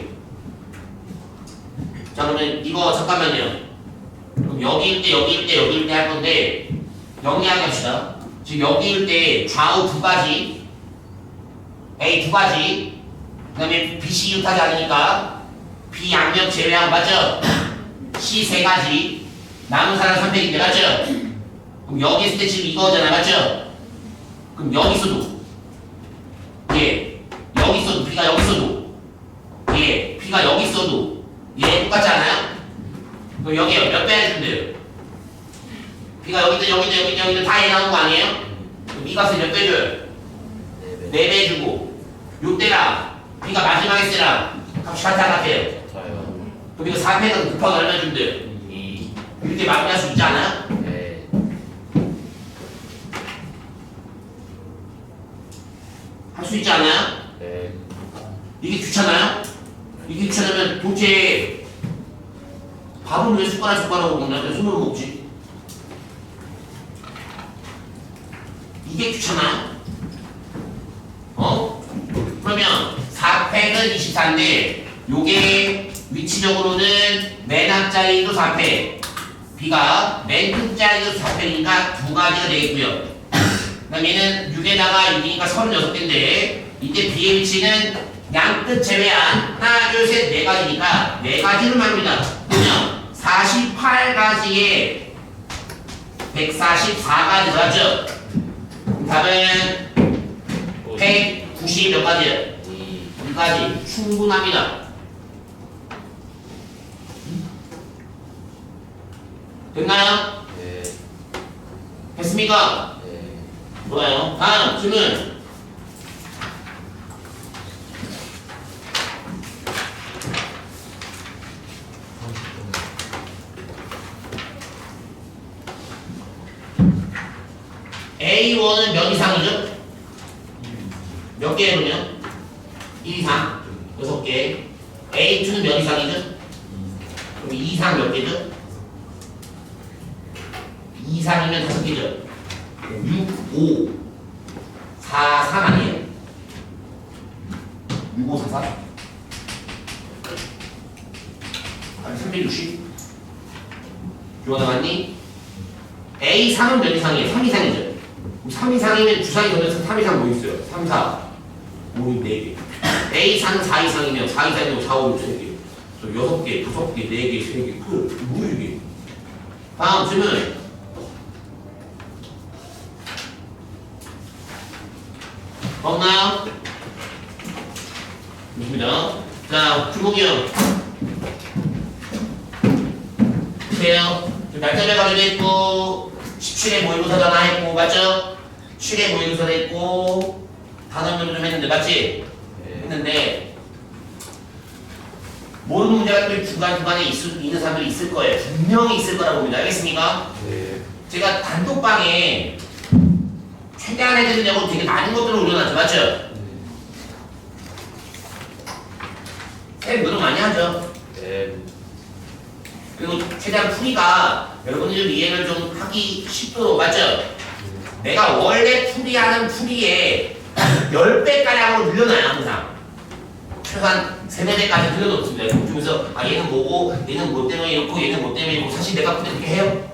자 그러면 이거 잠깐만요. 그럼 여기일 때 할 건데 영리하게 합시다. 지금 여기일 때 좌우 두 가지, A 두 가지, 그 다음에 B, C 이웃하지 않으니까 B 양력 제외하고 맞죠? C 세 가지, 남은 사람 3팩인데 맞죠? 그럼 여기 있을 때 지금 이거잖아 맞죠? 그럼 여기 있어도 여기 있어도 B가 여기 있어도 B가 여기 있어도 똑같지 않아요? 그럼 여기요 몇 배 해주면 돼요? B가 여기도 다 나오는 거 아니에요? 그럼 B 값을 몇 배 줘요? 4배. 4배 해주고 요때랑 B가 마지막에 때랑 값이 같아요? 같아요. 그럼 이거 4패는 곱하기 얼마 주면 돼요? 2. 이때 마무리할 수 있지 않아요? 네. 할 수 있지 않아요? 네. 이게 귀찮아요? 이게 귀찮으면 도대체 밥은 왜 숟가락으로 먹나? 왜 손으로 먹지? 이게 귀찮아요? 그러면 4팩은 24인데 요게 위치적으로는 맨 앞자리도 4팩 B가 맨 끝자리도 4팩이니까 두 가지가 되겠고요. 그 다음에 얘는 6에다가 6이니까 36개인데 이때 B의 위치는 양끝 제외한 하나 둘 셋 네 가지니까 네 가지를 말합니다. 그러면 48가지에 144가지 맞죠? 답은 190 몇 가지예요? 2. 2까지 충분합니다. 됐나요? 네. 됐습니까? 네. 좋아요. 다음 질문. A1은 몇 이상이죠? 몇 개 해보면? 1 이상 6개. A2는 몇 이상이죠? 그럼 2 이상 몇 개죠? 2 이상이면 5개죠? 6, 5, 4, 3 아니에요? 6, 5, 4, 4? 아니 360? 주원아 맞니? A3은 몇 이상이에요? 3 이상이죠? 3 이상이면 주사위 던져서 3 이상 뭐 있어요? 3, 4, 5, 6, 4개. A4는 4 이상이면 4 이상이면 4, 5, 6, 3개. 6개, 5개, 4개, 3개, 뭐 이게? 다음 질문. 없나요? 좋습니다. 자, 주목이 형. 보세요. 지금 날짜별 가지고 했고, 17회 모의고사 전화 했고, 맞죠? 7회 모의고사 했고, 단원별로 좀 했는데, 맞지? 네. 했는데, 모르는 문제가 또 중간중간에 있는 사람들이 있을 거예요. 분명히 있을 거라고 봅니다. 알겠습니까? 네. 제가 단톡방에 최대한 해드리려고 되게 많은 것들을 올려놨죠. 맞죠? 쌤 노력 많이 하죠. 네. 그리고 최대한 풀이가 여러분들 좀 이해를 좀 하기 쉽도록 맞죠? 내가 원래 풀이하는 풀이에 10배가량으로 늘려놔요 항상. 최소한 3-4배까지 늘려놓습니다. 그 중에서 아 얘는 뭐고 얘는 뭐 때문에 이렇고 얘는 뭐 때문에 이렇고 사실 내가 그때 그렇게 해요?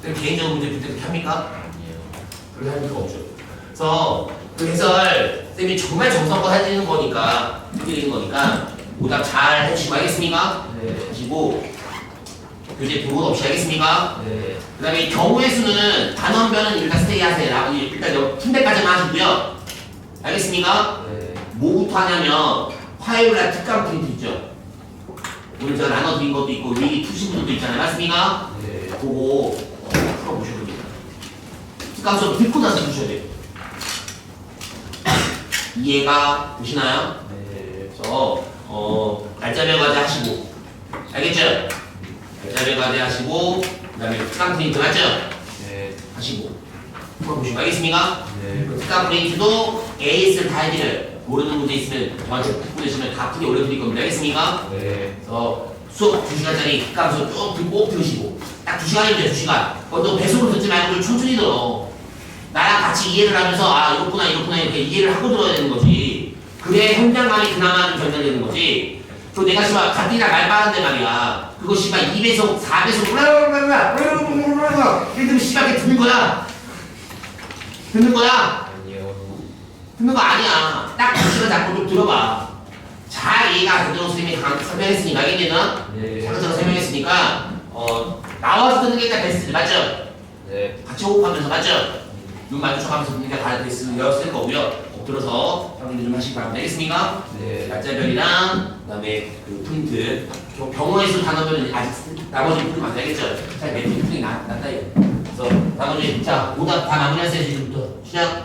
그럼 개인적으로 문제 그때 그렇게 합니까? 아니요. 그렇게 할 필요가 없죠. 그래서 그 해설 쌤이 정말 정성껏 해드리는 거니까 오답 잘 해주시고 알겠습니까? 네. 하시고 교재 등본 없이 알겠습니까? 네. 그 다음에 경우의 수는 단원별은 일단 스테이 하세요. 일단 푼대까지만 하시고요. 알겠습니까? 네. 뭐부터 하냐면 화요일날 특강 프린트 있죠? 오늘 제가 나눠드린 것도 있고 미리 푸신 분들도 있잖아요. 맞습니까? 네. 그거 풀어보셔야 됩니다. 특강 수업 듣고 나서 푸셔야 돼요. 이해가 되시나요? 네. 그래서 날짜별 과제 하시고 알겠죠? 날짜별 과제 하시고 그 다음에 특강 프린트 맞죠? 네. 하시고 풀어보시고 알겠습니까? 네. 그 특강 프린트도 AS를 다 해드려요. 모르는 문제 있으면 저한테 보내시면 다 풀이 올려드릴 겁니다. 알겠습니까? 네. 그래서 수업 2시간짜리 특강 수업 쭉 듣고 들으시고 딱 2시간이면 2시간. 그것도 배속으로 듣지 말고 좀 천천히 들어. 나랑 같이 이해를 하면서 아 이렇구나 이렇게 이해를 하고 들어야 되는 거지. 그래 현장감이 그나마 좀 전달되는 거지. 또 내가 씨발 가뜩이나 말 빠른데 말이야. 그거 씨발 2배속 4배속 이러면 씨발 이렇게 듣는 거야. 듣는 거야. 아니요. 듣는 거 아니야. 딱 2시간 잡고 좀 들어봐. 잘 이해가 되도록 선생님이 설명했으니까 알겠냐? 네. 차근차근 설명했으니까 나와서 듣는 게 일단 베스트 맞죠? 네. 같이 호흡하면서 맞죠? 눈 마주쳐가면서 듣는 게 다 베스트였을 거고요. 엎드려서 확인을 좀 하시기 바랍니다. 알겠습니까? 네. 날짜별이랑 그다음에 그 프린트 경우의 수 단어별은 아직 나머지 프린트 안 되겠죠? 잘 매트 프린트 낫다 이거. 그래서 나머지 자 오답 다 마무리하세요 지금부터 시작.